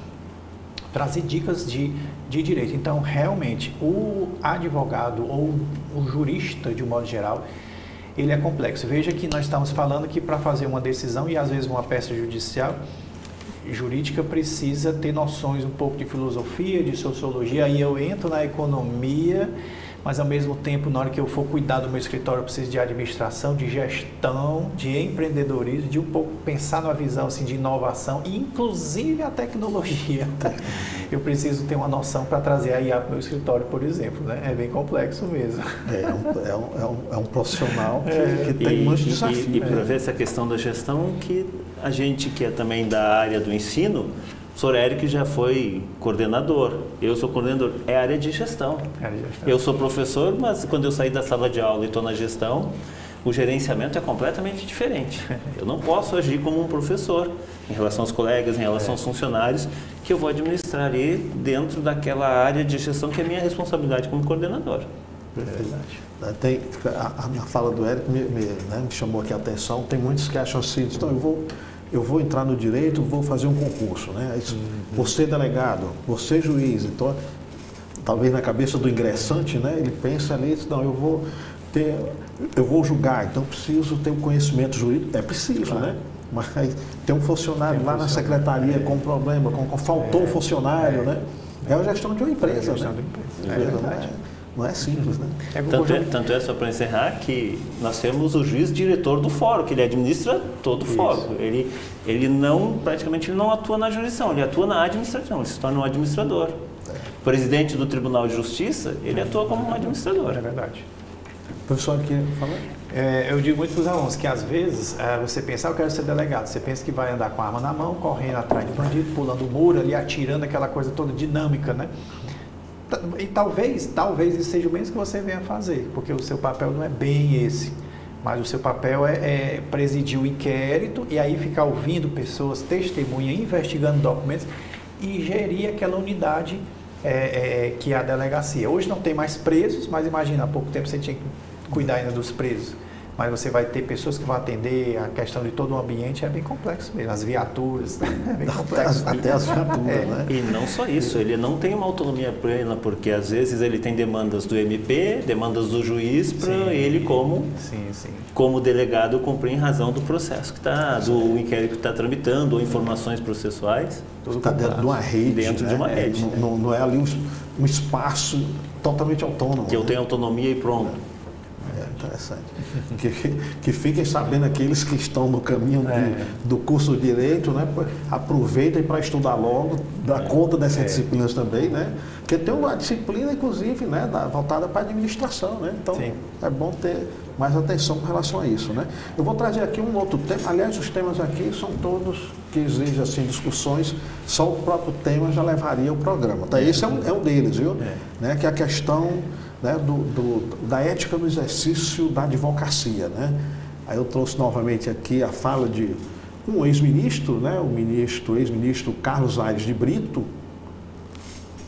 trazer dicas de direito. Então, realmente, o advogado ou o jurista, de um modo geral, ele é complexo. Veja que nós estamos falando que para fazer uma decisão e às vezes uma peça judicial, jurídica precisa ter noções um pouco de filosofia, de sociologia, aí eu entro na economia, mas ao mesmo tempo, na hora que eu for cuidar do meu escritório, eu preciso de administração, de gestão, de empreendedorismo, de um pouco pensar numa visão assim, de inovação, e inclusive a tecnologia. Eu preciso ter uma noção para trazer a IA para o meu escritório, por exemplo. Né? É bem complexo mesmo. É um profissional que tem muitos desafios. E para ver essa questão da gestão, que a gente que é também da área do ensino, o professor Eric já foi coordenador, eu sou coordenador, é área de gestão. Eu sou professor, mas quando eu sair da sala de aula e estou na gestão, o gerenciamento é completamente diferente. Eu não posso agir como um professor em relação aos colegas, em relação aos funcionários, que eu vou administrar ali dentro daquela área de gestão que é minha responsabilidade como coordenador. Verdade. A fala do Eric me chamou aqui a atenção. Tem muitos que acham assim, então eu vou entrar no direito, vou fazer um concurso, né? Você delegado, você juiz, então talvez na cabeça do ingressante, né? Ele pensa ali, não, eu vou julgar, então preciso ter um conhecimento jurídico, é preciso, né? Mas tem um funcionário lá na secretaria com problema, faltou um funcionário, né? É a gestão de uma empresa, É a gestão né? de uma empresa. É verdade. Não é simples, né? Tanto é, só para encerrar, que nós temos o juiz diretor do fórum, que ele administra todo o fórum. Ele não, praticamente, ele não atua na jurisdição, ele atua na administração, ele se torna um administrador. O presidente do Tribunal de Justiça, ele atua como um administrador. É verdade. O professor aqui falou? Eu digo muito para os alunos que às vezes você pensa, eu quero ser delegado, você pensa que vai andar com a arma na mão, correndo atrás de bandido, pulando o muro ali, atirando, aquela coisa toda dinâmica, né? E talvez isso seja o menos que você venha fazer, porque o seu papel não é bem esse, mas o seu papel é presidir o inquérito e aí ficar ouvindo pessoas, testemunha, investigando documentos e gerir aquela unidade que é a delegacia. Hoje não tem mais presos, mas imagina, há pouco tempo você tinha que cuidar ainda dos presos. Mas você vai ter pessoas que vão atender, a questão de todo o ambiente é bem complexo mesmo, as viaturas, é bem complexo. Até as viaturas, né? E não só isso, ele não tem uma autonomia plena, porque às vezes ele tem demandas do MP, demandas do juiz, para ele como delegado cumprir em razão do processo que está, do inquérito que está tramitando, ou informações processuais. Está dentro de uma rede. Dentro de uma rede. Não é ali um espaço totalmente autônomo. Que eu tenho autonomia e pronto. Interessante. Que fiquem sabendo aqueles que estão no caminho do curso de Direito, né? Aproveitem para estudar logo, dar conta dessas disciplinas também, né? Porque tem uma disciplina, inclusive, né, voltada para a administração, né? Então, é bom ter mais atenção com relação a isso, né? Eu vou trazer aqui um outro tema. Aliás, os temas aqui são todos que exigem, assim, discussões. Só o próprio tema já levaria o programa. Tá? Esse é um deles, viu? Né? Que é a questão... né, da ética no exercício da advocacia, né? Aí eu trouxe novamente aqui a fala de um ex-ministro, né, o ex-ministro Carlos Aires de Brito,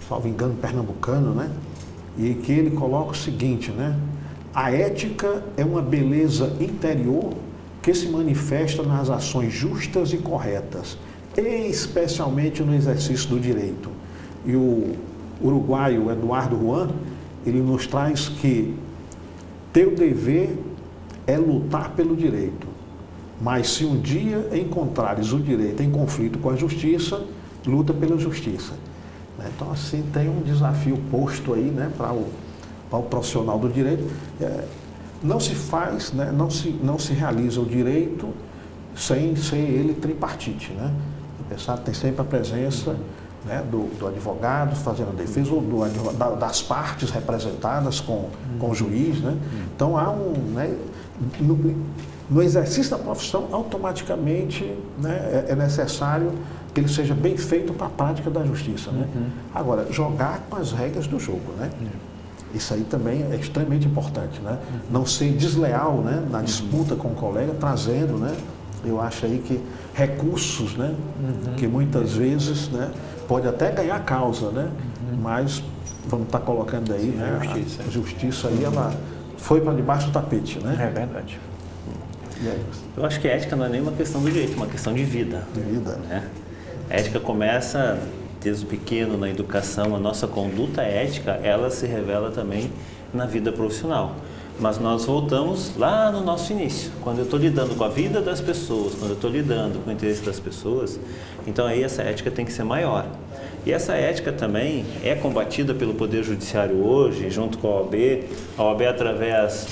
salvo engano, pernambucano, né? E que ele coloca o seguinte, né? A ética é uma beleza interior que se manifesta nas ações justas e corretas, especialmente no exercício do direito. E o uruguaio Eduardo Juan, ele nos traz que teu dever é lutar pelo direito, mas se um dia encontrares o direito em conflito com a justiça, luta pela justiça. Então, assim, tem um desafio posto aí, né, para o profissional do direito. Não se faz, né, não se realiza o direito sem ser ele tripartite, né? Tem sempre a presença, né, do advogado fazendo a defesa, ou das partes representadas com o juiz, né? Então há né, no exercício da profissão, automaticamente, né, é necessário que ele seja bem feito para a prática da justiça, né? Agora, jogar com as regras do jogo, né? Isso aí também é extremamente importante, né? Não ser desleal, né, na disputa com o colega, trazendo, né, eu acho aí que recursos, né, que muitas vezes, né, pode até ganhar causa, né? Mas vamos estar colocando aí, né, a justiça aí, ela foi para debaixo do tapete, né? É verdade. Eu acho que a ética não é nem uma questão do direito, é uma questão de vida. De vida. Né? A ética começa desde o pequeno, na educação, a nossa conduta ética, ela se revela também na vida profissional. Mas nós voltamos lá no nosso início, quando eu estou lidando com a vida das pessoas, quando eu estou lidando com o interesse das pessoas, então aí essa ética tem que ser maior. E essa ética também é combatida pelo Poder Judiciário hoje, junto com a OAB através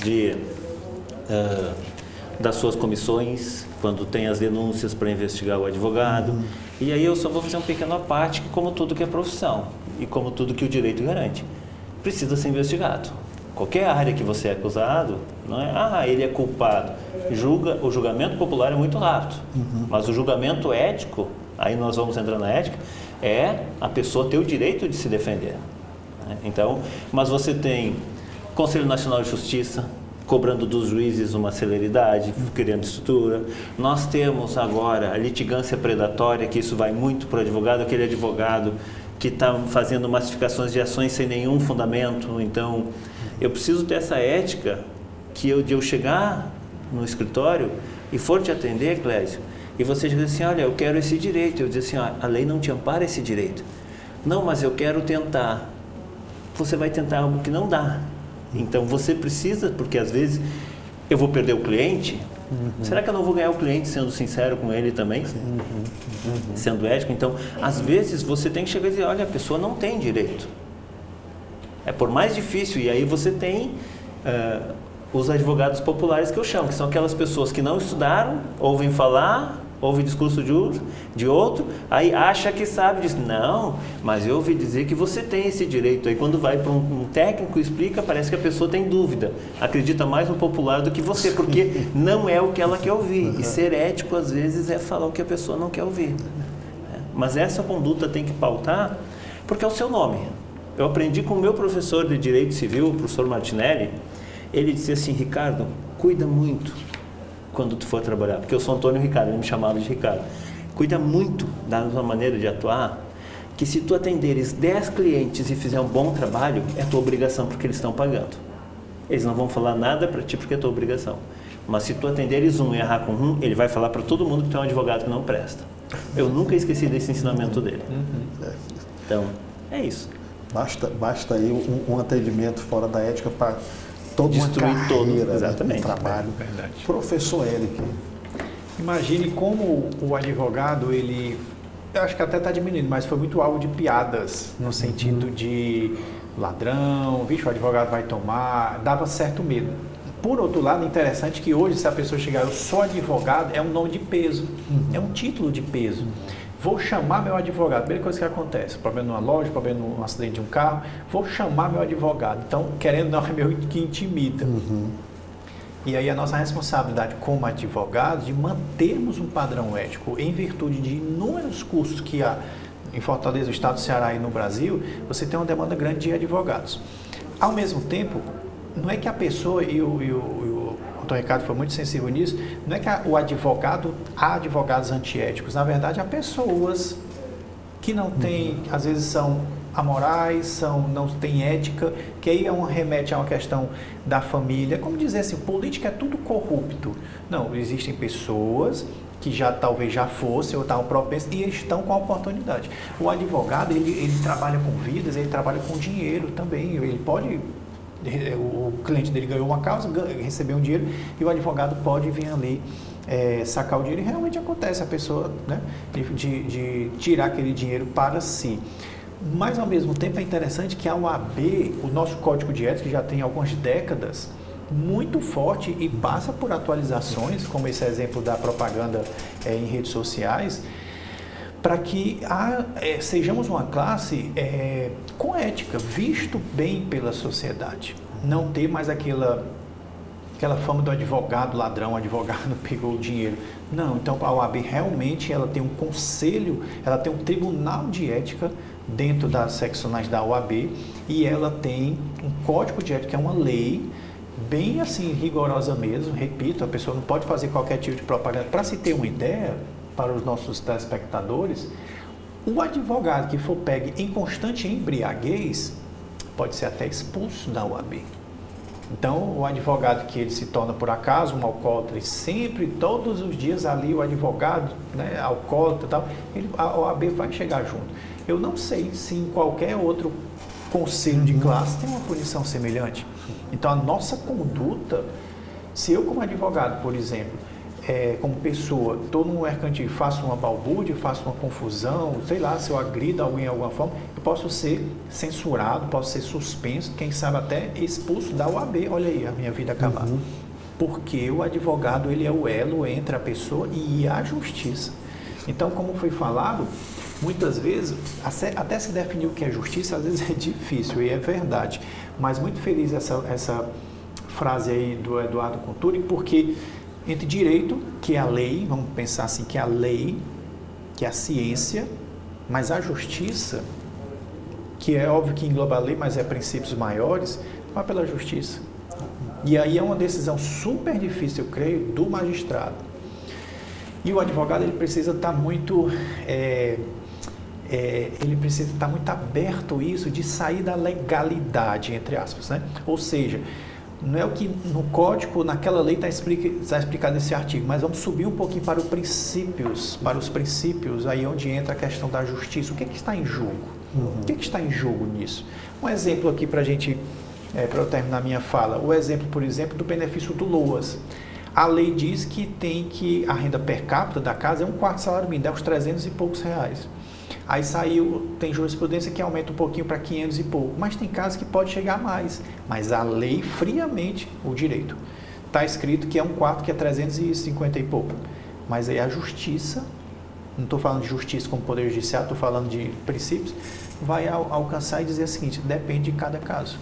das suas comissões, quando tem as denúncias para investigar o advogado. E aí eu só vou fazer um pequeno à parte, que como tudo que é profissão e como tudo que o direito garante, precisa ser investigado. Qualquer área que você é acusado, não é, ele é culpado. O julgamento popular é muito rápido, mas o julgamento ético, aí nós vamos entrar na ética, é a pessoa ter o direito de se defender. Né? Então, mas você tem Conselho Nacional de Justiça cobrando dos juízes uma celeridade, criando estrutura. Nós temos agora a litigância predatória, que isso vai muito para o advogado, aquele advogado que está fazendo massificações de ações sem nenhum fundamento. Então, eu preciso ter essa ética que de eu chegar no escritório e for te atender, Clésio, e você diz assim, olha, eu quero esse direito. Eu diz assim, a lei não te ampara esse direito. Não, mas eu quero tentar. Você vai tentar algo que não dá. Então, você precisa, porque às vezes eu vou perder o cliente, Será que eu não vou ganhar o cliente sendo sincero com ele também? Sendo ético? Então, às vezes, você tem que chegar e dizer, olha, a pessoa não tem direito. É por mais difícil. E aí você tem os advogados populares que eu chamo, que são aquelas pessoas que não estudaram, ouvem falar, ouvem discurso de outro, aí acha que sabe, diz, não, mas eu ouvi dizer que você tem esse direito. Aí quando vai para um técnico e explica, parece que a pessoa tem dúvida, acredita mais no popular do que você, porque não é o que ela quer ouvir. E ser ético, às vezes, é falar o que a pessoa não quer ouvir. Mas essa conduta tem que pautar, porque é o seu nome. Eu aprendi com o meu professor de Direito Civil, o professor Martinelli. Ele disse assim, Ricardo, cuida muito quando tu for trabalhar, porque eu sou Antônio Ricardo, ele me chamava de Ricardo. Cuida muito da tua maneira de atuar, que se tu atenderes 10 clientes e fizer um bom trabalho, é tua obrigação, porque eles estão pagando. Eles não vão falar nada para ti, porque é tua obrigação. Mas se tu atenderes um e errar com um, ele vai falar para todo mundo que tu é um advogado que não presta. Eu nunca esqueci desse ensinamento dele. Então, é isso. Basta aí um atendimento fora da ética para toda destruir uma carreira, todo, exatamente, de trabalho. Verdade. Professor Eric. Imagine como o advogado, ele, eu acho que até está diminuindo, mas foi muito alvo de piadas, no sentido de ladrão, vixe, o advogado vai tomar, dava certo medo. Por outro lado, é interessante que hoje, se a pessoa chegar, eu sou advogado, é um nome de peso, é um título de peso. Vou chamar meu advogado. Primeira coisa que acontece, problema numa loja, problema num acidente de um carro, vou chamar meu advogado. Então, querendo ou não, é meio que intimida. E aí a nossa responsabilidade como advogados de mantermos um padrão ético em virtude de inúmeros cursos que há em Fortaleza, no estado do Ceará e no Brasil, você tem uma demanda grande de advogados. Ao mesmo tempo, não é que a pessoa, e o Antônio Ricardo foi muito sensível nisso, não é que há advogados antiéticos, na verdade há pessoas que não têm, às vezes são amorais, não têm ética, que aí remete a uma questão da família, como dizer assim, política é tudo corrupto. Não, existem pessoas que talvez já fossem ou estavam propensas e estão com a oportunidade. O advogado, ele trabalha com vidas, ele trabalha com dinheiro também, ele pode... O cliente dele ganhou uma causa, recebeu um dinheiro e o advogado pode vir ali sacar o dinheiro e realmente acontece a pessoa, né, de tirar aquele dinheiro para si. Mas ao mesmo tempo é interessante que a OAB, o nosso código de ética, que já tem algumas décadas, muito forte e passa por atualizações, como esse exemplo da propaganda em redes sociais, para que sejamos uma classe com ética, visto bem pela sociedade. Não ter mais aquela fama do advogado ladrão, o advogado pegou o dinheiro. Não, então a OAB realmente ela tem um conselho, ela tem um tribunal de ética dentro das seccionais da OAB e ela tem um código de ética, que é uma lei bem assim rigorosa mesmo. Repito, a pessoa não pode fazer qualquer tipo de propaganda. Para se ter uma ideia, para os nossos telespectadores, o advogado que for pego em constante embriaguez pode ser até expulso da OAB. Então, o advogado que ele se torna por acaso um alcoólatra e sempre, todos os dias ali o advogado, né, alcoólatra e tal, a OAB vai chegar junto. Eu não sei se em qualquer outro conselho de classe tem uma punição semelhante. Então, a nossa conduta, se eu como advogado, por exemplo, como pessoa, estou no mercantil, faço uma balbúrdia, faço uma confusão, sei lá, se eu agrido alguém de alguma forma, eu posso ser censurado, posso ser suspenso, quem sabe até expulso da OAB, olha aí, a minha vida acabar. Porque o advogado, ele é o elo entre a pessoa e a justiça. Então, como foi falado, muitas vezes, até se definir o que é justiça, às vezes é difícil, e é verdade. Mas muito feliz essa frase aí do Eduardo Conturi, porque entre direito, que é a lei, vamos pensar assim, que é a lei, que é a ciência, mas a justiça, que é óbvio que engloba a lei, mas é princípios maiores, vai pela justiça. E aí é uma decisão super difícil, eu creio, do magistrado. E o advogado, ele precisa estar muito... ele precisa estar muito aberto a isso, de sair da legalidade, entre aspas, né? Ou seja, não é o que no código, naquela lei está explicado esse artigo, mas vamos subir um pouquinho para os princípios, aí onde entra a questão da justiça. O que está em jogo? O que está em jogo nisso? Um exemplo aqui para a gente, para eu terminar minha fala, o exemplo, por exemplo, do benefício do LOAS. A lei diz que a renda per capita da casa é um quarto salário mínimo, dá uns 300 e poucos reais. Aí tem jurisprudência que aumenta um pouquinho para 500 e pouco, mas tem casos que pode chegar a mais. Mas a lei, friamente, o direito, está escrito que é um quarto que é 350 e pouco. Mas aí a justiça, não estou falando de justiça como poder judiciário, estou falando de princípios, vai alcançar e dizer o seguinte, depende de cada caso.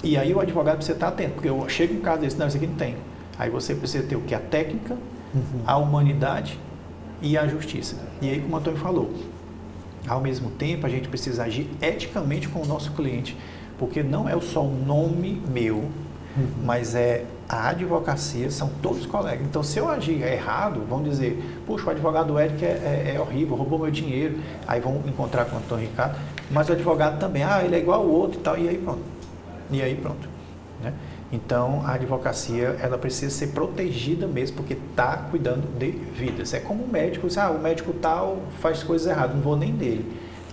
E aí o advogado precisa estar atento, porque eu chego em um caso desse, não, isso aqui não tem. Aí você precisa ter o que? A técnica, a humanidade e a justiça. E aí, como o Antônio falou, ao mesmo tempo a gente precisa agir eticamente com o nosso cliente, porque não é só um nome meu, mas é a advocacia, são todos colegas. Então, se eu agir errado, vão dizer, puxa, o advogado Eric é horrível, roubou meu dinheiro. Aí vão encontrar com o Antônio Ricardo, mas o advogado também, ele é igual ao outro e tal, e aí pronto. Né? Então, a advocacia, ela precisa ser protegida mesmo, porque está cuidando de vidas. É como o médico, o médico tal faz coisas erradas, não vou nem dele.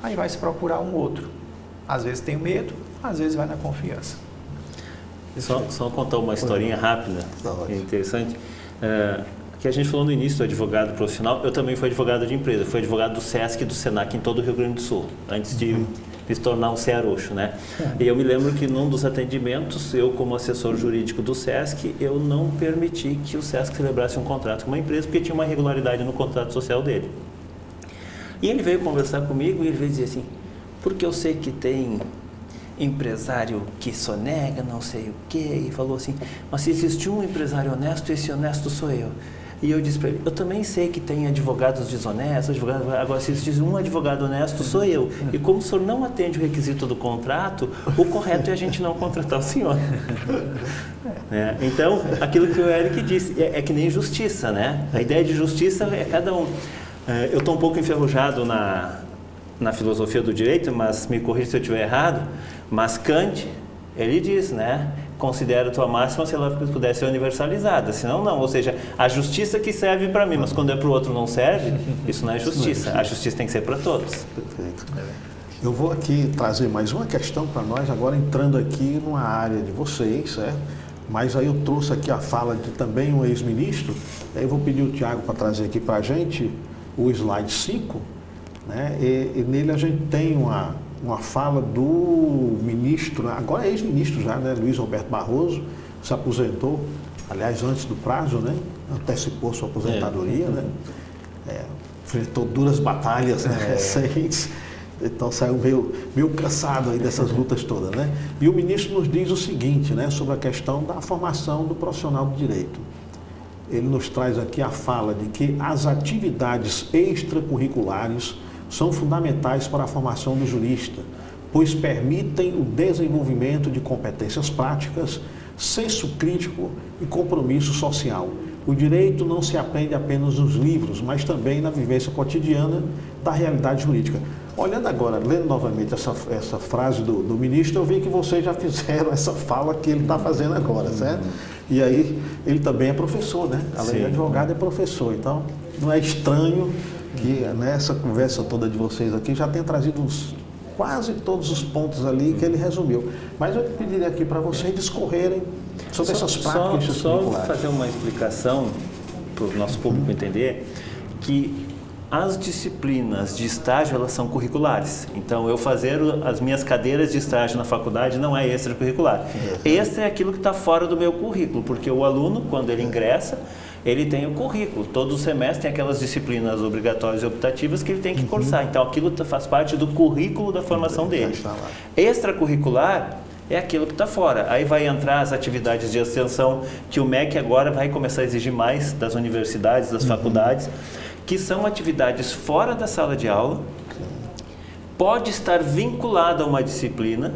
Aí vai se procurar um outro. Às vezes tem medo, às vezes vai na confiança. Só contar uma historinha rápida, interessante, que a gente falou no início do advogado profissional. Eu também fui advogado de empresa, fui advogado do SESC e do SENAC em todo o Rio Grande do Sul, antes de me tornar um cearoxo, né? E eu me lembro que num dos atendimentos, eu como assessor jurídico do SESC, eu não permiti que o SESC celebrasse um contrato com uma empresa, porque tinha uma irregularidade no contrato social dele. E ele veio conversar comigo e ele veio dizer assim, porque eu sei que tem empresário que sonega, não sei o quê, e falou assim, mas se existe um empresário honesto, esse honesto sou eu. E eu disse para ele, eu também sei que tem advogados desonestos, agora se existe um advogado honesto, sou eu. E como o senhor não atende o requisito do contrato, o correto é a gente não contratar o senhor. Então, aquilo que o Eric disse, é que nem justiça, né? A ideia de justiça é cada um. Eu estou um pouco enferrujado na filosofia do direito, mas me corrija se eu estiver errado, mas Kant, ele diz, né? Considero tua máxima se ela pudesse ser universalizada, senão não, ou seja, a justiça que serve para mim, mas quando é para o outro não serve, isso não é justiça, a justiça tem que ser para todos. Perfeito. Eu vou aqui trazer mais uma questão para nós, agora entrando aqui numa área de vocês, certo? Mas aí eu trouxe aqui a fala de também um ex-ministro, aí eu vou pedir o Tiago para trazer aqui para a gente o slide 5, né? E nele a gente tem uma fala do ministro, agora é ex-ministro já, né? Luiz Roberto Barroso, se aposentou, aliás, antes do prazo, né? Antecipou sua aposentadoria, né? Enfrentou duras batalhas, né? Recentes, então saiu meio cansado aí dessas lutas todas, né? E o ministro nos diz o seguinte, né? Sobre a questão da formação do profissional do direito. Ele nos traz aqui a fala de que as atividades extracurriculares são fundamentais para a formação do jurista, pois permitem o desenvolvimento de competências práticas, senso crítico e compromisso social. O direito não se aprende apenas nos livros, mas também na vivência cotidiana da realidade jurídica. Olhando agora, lendo novamente essa frase do ministro, eu vi que vocês já fizeram essa fala que ele está fazendo agora, certo? E aí, ele também é professor, né? Além de advogado, é professor. Então, não é estranho que nessa conversa toda de vocês aqui já tenha trazido quase todos os pontos ali que ele resumiu. Mas eu pediria aqui para vocês discorrerem sobre essas práticas extracurriculares. Só fazer uma explicação para o nosso público entender que as disciplinas de estágio, elas são curriculares. Então, eu fazer as minhas cadeiras de estágio na faculdade não é extracurricular. Extra é aquilo que está fora do meu currículo, porque o aluno, quando ele ingressa, ele tem o currículo. Todo semestre tem aquelas disciplinas obrigatórias e optativas que ele tem que cursar. Então, aquilo faz parte do currículo da formação dele. Extracurricular é aquilo que está fora. Aí vai entrar as atividades de extensão, que o MEC agora vai começar a exigir mais das universidades, das faculdades, que são atividades fora da sala de aula, pode estar vinculada a uma disciplina,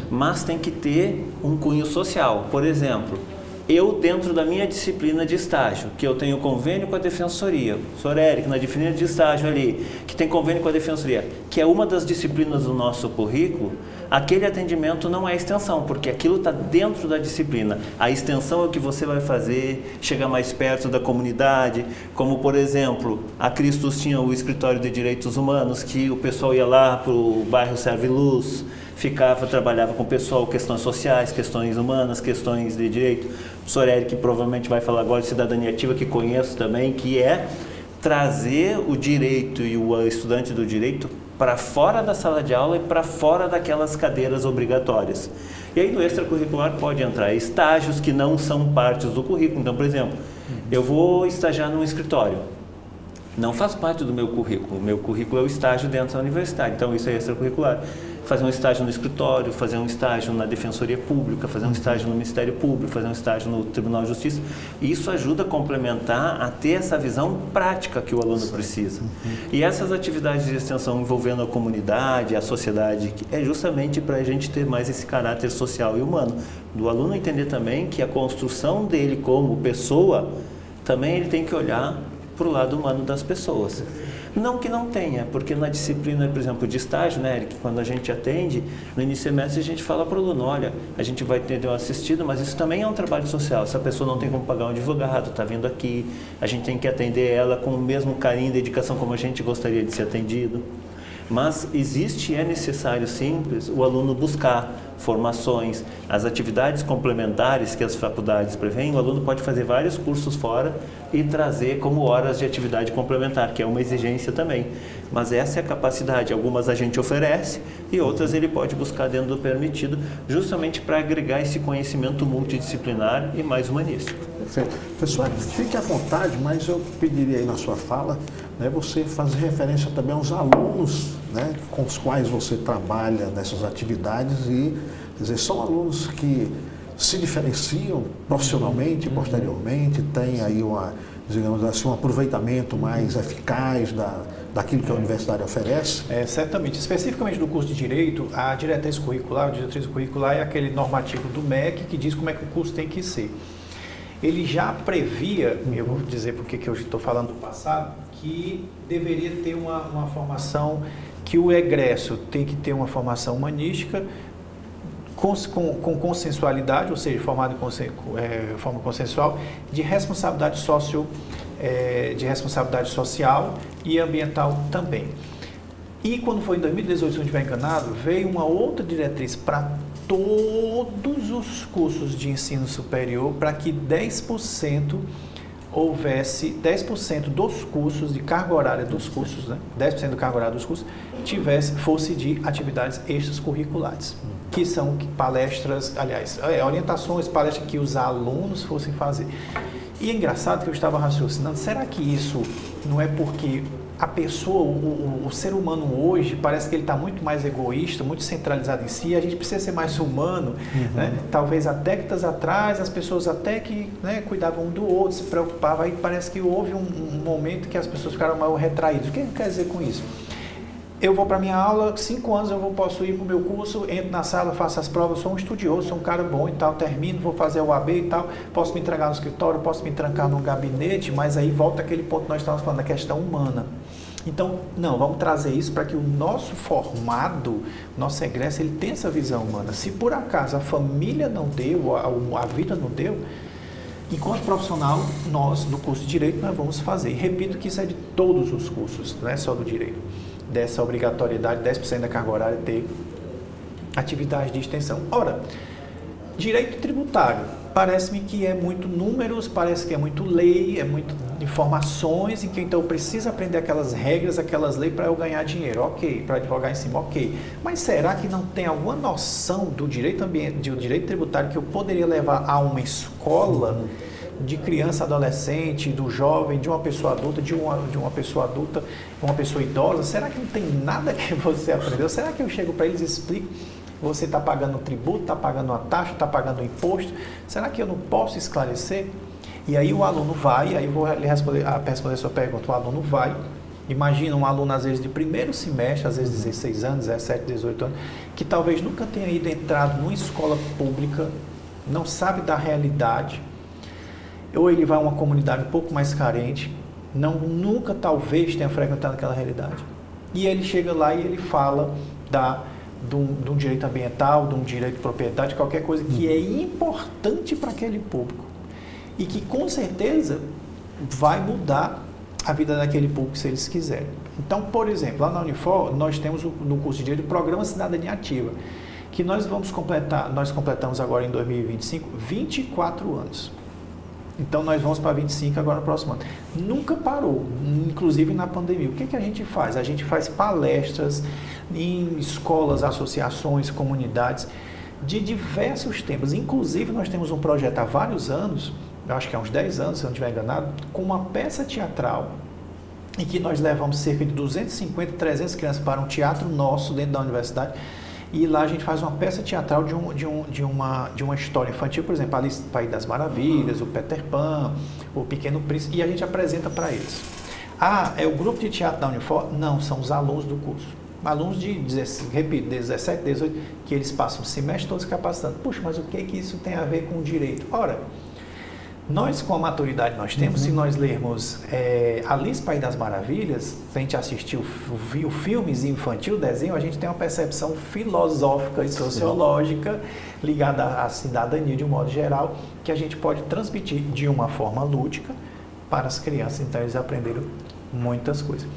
mas tem que ter um cunho social. Por exemplo, eu dentro da minha disciplina de estágio, que eu tenho convênio com a Defensoria, o senhor Eric, na disciplina de estágio ali, que tem convênio com a Defensoria, que é uma das disciplinas do nosso currículo, aquele atendimento não é extensão, porque aquilo está dentro da disciplina. A extensão é o que você vai fazer, chegar mais perto da comunidade, como por exemplo, a Cristos tinha o escritório de direitos humanos, que o pessoal ia lá para o bairro Serve Luz, trabalhava com o pessoal, questões sociais, questões humanas, questões de direito. O professor Eric provavelmente vai falar agora de cidadania ativa, que conheço também, que é trazer o direito e o estudante do direito para fora da sala de aula e para fora daquelas cadeiras obrigatórias. E aí no extracurricular pode entrar estágios que não são partes do currículo. Então, por exemplo, eu vou estagiar num escritório. Não faz parte do meu currículo. O meu currículo é o estágio dentro da universidade. Então, isso é extracurricular. Fazer um estágio no escritório, fazer um estágio na Defensoria Pública, fazer um estágio no Ministério Público, fazer um estágio no Tribunal de Justiça. E isso ajuda a complementar, a ter essa visão prática que o aluno precisa. E essas atividades de extensão envolvendo a comunidade, a sociedade, é justamente para a gente ter mais esse caráter social e humano. Do aluno entender também que a construção dele como pessoa, também ele tem que olhar para o lado humano das pessoas. Não que não tenha, porque na disciplina, por exemplo, de estágio, né, Eric, quando a gente atende, no início do semestre a gente fala para o aluno, olha, a gente vai ter um assistido, mas isso também é um trabalho social. Se a pessoa não tem como pagar um advogado, está vindo aqui, a gente tem que atender ela com o mesmo carinho e dedicação como a gente gostaria de ser atendido. Mas existe e é necessário, sim, o aluno buscar formações, as atividades complementares que as faculdades prevêem, o aluno pode fazer vários cursos fora e trazer como horas de atividade complementar, que é uma exigência também. Mas essa é a capacidade, algumas a gente oferece e outras ele pode buscar dentro do permitido, justamente para agregar esse conhecimento multidisciplinar e mais humanístico. Perfeito. Pessoal, fique à vontade, mas eu pediria aí na sua fala, né, você fazer referência também aos alunos, né, com os quais você trabalha nessas atividades e, quer dizer, são alunos que se diferenciam profissionalmente, posteriormente, têm aí digamos assim, um aproveitamento mais eficaz daquilo que a universidade oferece? Certamente. Especificamente no curso de Direito, a diretriz curricular é aquele normativo do MEC que diz como é que o curso tem que ser. Ele já previa, eu vou dizer porque que eu estou falando do passado, que deveria ter uma formação, que o egresso tem que ter uma formação humanística com consensualidade, ou seja, formado em forma consensual, de responsabilidade social e ambiental também. E quando foi em 2018, se não estiver enganado, veio uma outra diretriz para todos os cursos de ensino superior, para que 10% dos cursos, de carga horária dos cursos, né? 10% da carga horária dos cursos, fosse de atividades extracurriculares, que são palestras, aliás, orientações, palestras que os alunos fossem fazer. E é engraçado que eu estava raciocinando, será que isso não é porque a pessoa, o ser humano hoje, parece que ele está muito mais egoísta, muito centralizado em si, a gente precisa ser mais humano, né? Talvez há décadas atrás, as pessoas até que, né, cuidavam um do outro, se preocupavam, aí parece que houve um momento que as pessoas ficaram mais retraídas. O que quer dizer com isso? Eu vou para a minha aula, 5 anos posso ir para o meu curso, entro na sala, faço as provas, sou um estudioso, sou um cara bom e tal, termino, vou fazer o AB e tal, posso me entregar no escritório, posso me trancar no gabinete, mas aí volta aquele ponto que nós estávamos falando, da questão humana. Então, não, vamos trazer isso para que o nosso formado, nosso egresso, ele tenha essa visão humana. Se por acaso a família não deu, a vida não deu, enquanto profissional, nós, do curso de Direito, nós vamos fazer. E repito que isso é de todos os cursos, não é só do Direito. Dessa obrigatoriedade, 10% da carga horária ter atividade de extensão. Ora, Direito tributário, parece-me que é muito números, parece que é muito lei, é muito informações, em que então eu preciso aprender aquelas regras, aquelas leis para eu ganhar dinheiro, ok, para advogar em cima, ok. Mas será que não tem alguma noção do direito ambiental, do direito tributário que eu poderia levar a uma escola de criança, adolescente, do jovem, de uma pessoa adulta, de uma pessoa adulta, uma pessoa idosa? Será que não tem nada que você aprendeu? Será que eu chego para eles e explico? Você está pagando tributo, está pagando uma taxa, está pagando imposto. Será que eu não posso esclarecer? E aí o aluno vai, aí eu vou responder a sua pergunta, o aluno vai, imagina um aluno às vezes de primeiro semestre, às vezes 16 anos, 17, 18 anos, que talvez nunca tenha entrado numa escola pública, não sabe da realidade, ou ele vai a uma comunidade um pouco mais carente, nunca talvez tenha frequentado aquela realidade. E ele chega lá e ele fala de um direito ambiental, de um direito de propriedade, qualquer coisa que é importante para aquele público e que com certeza vai mudar a vida daquele público se eles quiserem. Então, por exemplo, lá na Unifor, nós temos no curso de Direito o Programa Cidadania Ativa. que nós completamos agora em 2025 24 anos. Então nós vamos para 25 agora no próximo ano. Nunca parou, inclusive na pandemia. O que a gente faz? A gente faz palestras em escolas, associações, comunidades, de diversos temas. Inclusive nós temos um projeto há vários anos, eu acho que há uns 10 anos, se eu não estiver enganado, com uma peça teatral em que nós levamos cerca de 250, 300 crianças para um teatro nosso dentro da universidade. E lá a gente faz uma peça teatral de uma história infantil, por exemplo, Alice no País das Maravilhas, o Peter Pan, o Pequeno Príncipe, e a gente apresenta para eles. Ah, é o grupo de teatro da Unifor? Não, são os alunos do curso. Alunos de, 17, 18, que eles passam o semestre todos capacitando. Puxa, mas o que isso tem a ver com o direito? Ora, nós, com a maturidade que nós temos, se nós lermos Alice País das Maravilhas, se a gente assistiu, viu filmes infantil, desenho, a gente tem uma percepção filosófica e sociológica ligada à cidadania de um modo geral, que a gente pode transmitir de uma forma lúdica para as crianças. Então, eles aprenderam muitas coisas.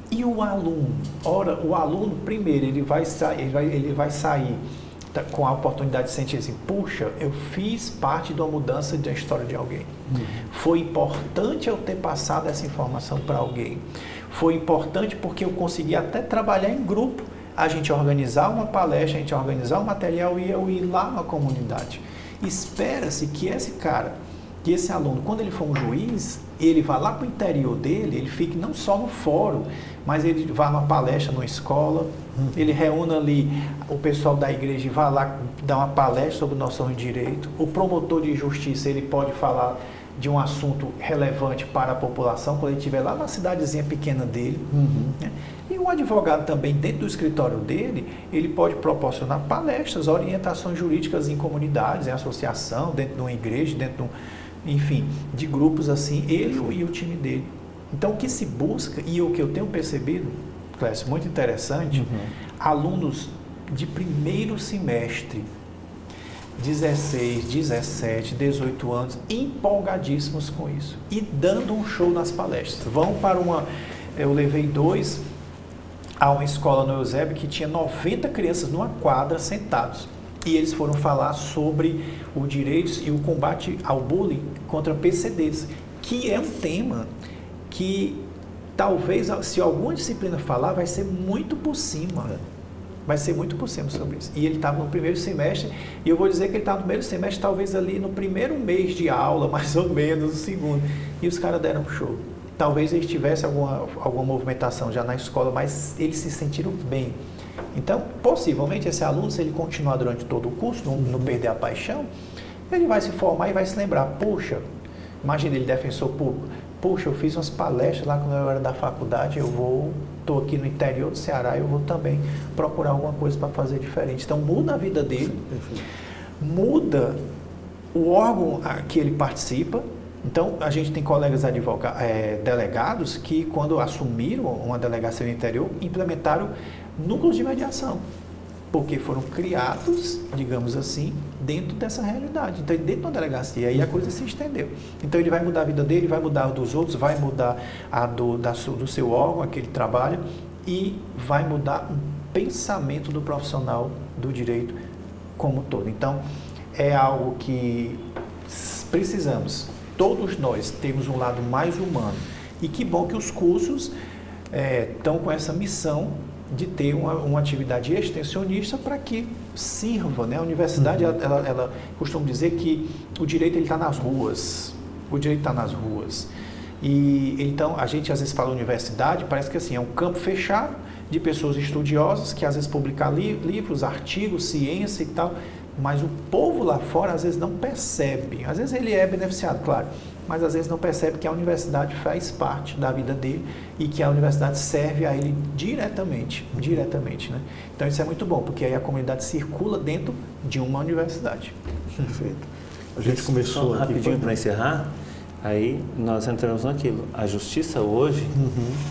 E o aluno? Ora, o aluno, primeiro, ele vai sair com a oportunidade de sentir assim, puxa, eu fiz parte de uma mudança da história de alguém. Foi importante eu ter passado essa informação para alguém. Foi importante porque eu consegui até trabalhar em grupo, a gente organizar uma palestra, a gente organizar um material e eu ir lá na comunidade. Espera-se que esse cara, que esse aluno, quando ele for um juiz, ele vá lá para o interior dele, ele fique não só no fórum, mas ele vá numa palestra numa escola, ele reúna ali o pessoal da igreja e vá lá dar uma palestra sobre noções de direito. O promotor de justiça, ele pode falar de um assunto relevante para a população quando ele estiver lá na cidadezinha pequena dele. Né? E o advogado também, dentro do escritório dele, ele pode proporcionar palestras, orientações jurídicas em comunidades, em associação, dentro de uma igreja, dentro de enfim, de grupos assim, ele e o time dele. Então, o que se busca, e o que eu tenho percebido, Clécio, muito interessante, alunos de primeiro semestre, 16, 17, 18 anos, empolgadíssimos com isso, e dando um show nas palestras. Vão para eu levei 2 a uma escola no Eusébio que tinha 90 crianças numa quadra sentados. E eles foram falar sobre os direitos e o combate ao bullying contra PCDs, que é um tema que talvez, se alguma disciplina falar, vai ser muito por cima. Vai ser muito por cima sobre isso. E ele estava no primeiro semestre, e eu vou dizer que ele estava no primeiro semestre, talvez ali no primeiro mês de aula, mais ou menos, no segundo. E os caras deram um show. Talvez eles tivessem alguma movimentação já na escola, mas eles se sentiram bem. Então, possivelmente, esse aluno, se ele continuar durante todo o curso, não perder a paixão, ele vai se formar e vai se lembrar, puxa, imagina ele defensor público, puxa, eu fiz umas palestras lá quando eu era da faculdade, estou aqui no interior do Ceará, eu vou também procurar alguma coisa para fazer diferente. Então, muda a vida dele, muda o órgão que ele participa. Então, a gente tem colegas delegados que, quando assumiram uma delegacia no interior, implementaram núcleos de mediação, porque foram criados, digamos assim, dentro dessa realidade. Então, dentro da delegacia, aí a coisa se estendeu. Então, ele vai mudar a vida dele, vai mudar a dos outros, vai mudar a do seu órgão, aquele trabalho, e vai mudar o pensamento do profissional do direito como um todo. Então, é algo que precisamos. Todos nós temos um lado mais humano. E que bom que os cursos estão com essa missão de ter uma atividade extensionista para que sirva, né? A universidade, ela costuma dizer que o direito está nas ruas. O direito está nas ruas. E então, a gente às vezes fala universidade, parece que assim, é um campo fechado de pessoas estudiosas que às vezes publicam livros, artigos, ciência e tal, mas o povo lá fora às vezes não percebe. Às vezes ele é beneficiado, claro, mas às vezes não percebe que a universidade faz parte da vida dele e que a universidade serve a ele diretamente, né? Então isso é muito bom, porque aí a comunidade circula dentro de uma universidade. Perfeito. A gente começou aqui... Rapidinho para encerrar, aí nós entramos naquilo. A justiça hoje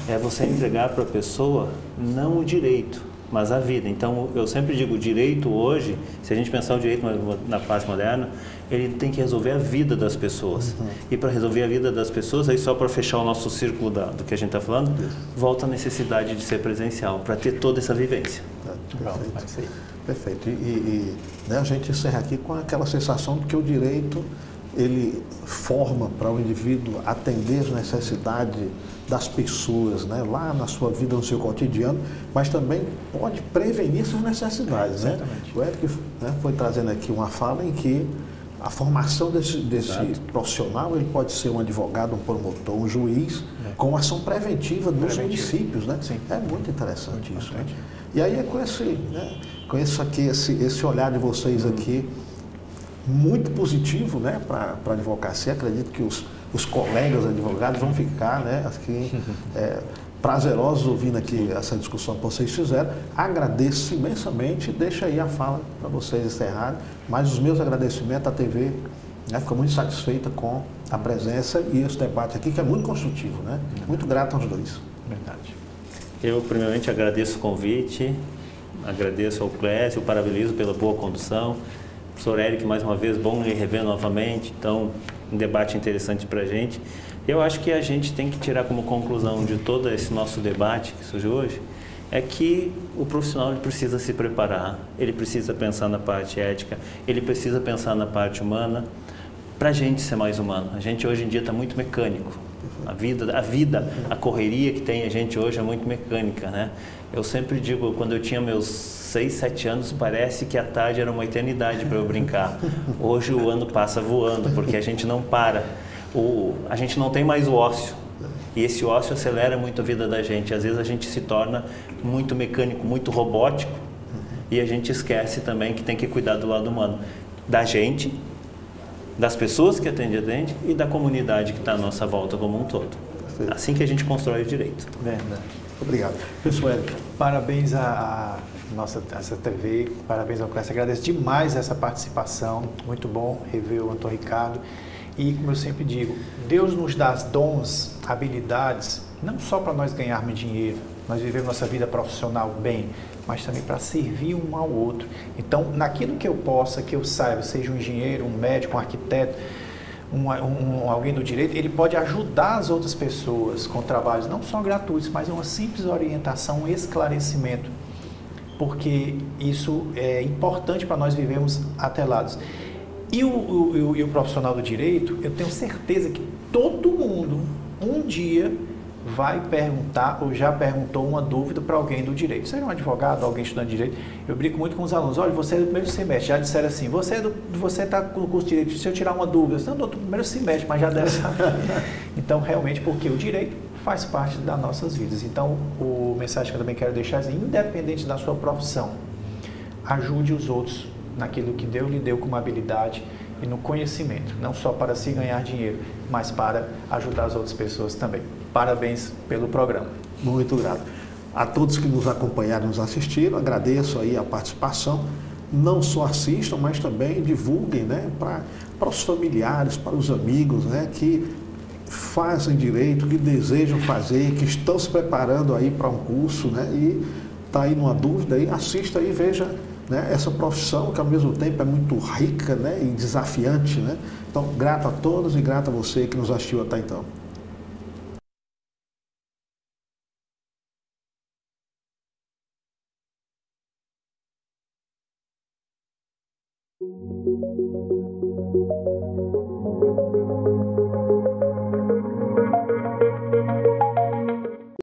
é você entregar para a pessoa não o direito, mas a vida. Então, eu sempre digo, o direito hoje, se a gente pensar o direito na fase moderna, ele tem que resolver a vida das pessoas. E para resolver a vida das pessoas, aí só para fechar o nosso círculo do que a gente está falando, volta a necessidade de ser presencial, para ter toda essa vivência. Pronto, é isso aí. Perfeito. Né, a gente encerra aqui com aquela sensação de que o direito ele forma para o indivíduo atender as necessidades das pessoas, né, lá na sua vida, no seu cotidiano, mas também pode prevenir essas necessidades. Né? O Eric, né, foi trazendo aqui uma fala em que a formação desse profissional, ele pode ser um advogado, um promotor, um juiz, com ação preventiva nos municípios. Né? É muito interessante isso. Né? E aí é com esse olhar de vocês aqui, muito positivo, né, para a advocacia. Acredito que os colegas advogados vão ficar, né, aqui, prazerosos ouvindo aqui essa discussão que vocês fizeram. Agradeço imensamente, deixa aí a fala para vocês encerrarem, mas os meus agradecimentos à TV, né, ficou muito satisfeita com a presença e esse debate aqui, que é muito construtivo, né? Muito grato aos dois. Verdade. Eu, primeiramente, agradeço o convite, agradeço ao Clécio, parabenizo pela boa condução. Professor Eric, mais uma vez, bom lhe rever novamente. Então, um debate interessante para a gente. Eu acho que a gente tem que tirar como conclusão de todo esse nosso debate que surgiu hoje, é que o profissional ele precisa se preparar, ele precisa pensar na parte ética, ele precisa pensar na parte humana, para a gente ser mais humano. A gente hoje em dia está muito mecânico. A correria que tem a gente hoje é muito mecânica, né? Eu sempre digo, quando eu tinha meus 6, 7 anos, parece que a tarde era uma eternidade para eu brincar. Hoje o ano passa voando, porque a gente não para. A gente não tem mais o ócio. E esse ócio acelera muito a vida da gente. Às vezes a gente se torna muito mecânico, muito robótico, e a gente esquece também que tem que cuidar do lado humano. Da gente, das pessoas que atendem a gente e da comunidade que está à nossa volta como um todo. Perfeito. Assim que a gente constrói o direito. Verdade. Obrigado. Pessoal, parabéns à nossa TV, parabéns ao Clécio. Agradeço demais essa participação. Muito bom rever o Antônio Ricardo. E, como eu sempre digo, Deus nos dá dons, habilidades, não só para nós ganharmos dinheiro, nós vivemos nossa vida profissional bem, mas também para servir um ao outro. Então, naquilo que eu possa, que eu saiba, seja um engenheiro, um médico, um arquiteto, alguém do direito, ele pode ajudar as outras pessoas com trabalhos não só gratuitos, mas uma simples orientação, um esclarecimento, porque isso é importante para nós vivermos atelados. E o profissional do direito, eu tenho certeza que todo mundo, um dia, vai perguntar ou já perguntou uma dúvida para alguém do direito. Seja um advogado, alguém estudando direito. Eu brinco muito com os alunos. Olha, você é do primeiro semestre, já disseram assim, você está com o curso de direito, se eu tirar uma dúvida, você não é do primeiro semestre, mas já deve saber. Então, realmente, porque o direito faz parte das nossas vidas. Então, a mensagem que eu também quero deixar é, independente da sua profissão, ajude os outros naquilo que Deus lhe deu como habilidade e no conhecimento, não só para se ganhar dinheiro, mas para ajudar as outras pessoas também. Parabéns pelo programa. Muito grato. A todos que nos acompanharam, nos assistiram, agradeço aí a participação. Não só assistam, mas também divulguem, né, para os familiares, para os amigos, né, que fazem direito, que desejam fazer, que estão se preparando aí para um curso, né, e está aí numa dúvida, aí, assista e veja, né, essa profissão que ao mesmo tempo é muito rica, né, e desafiante. Né? Então, grato a todos e grato a você que nos assistiu até então.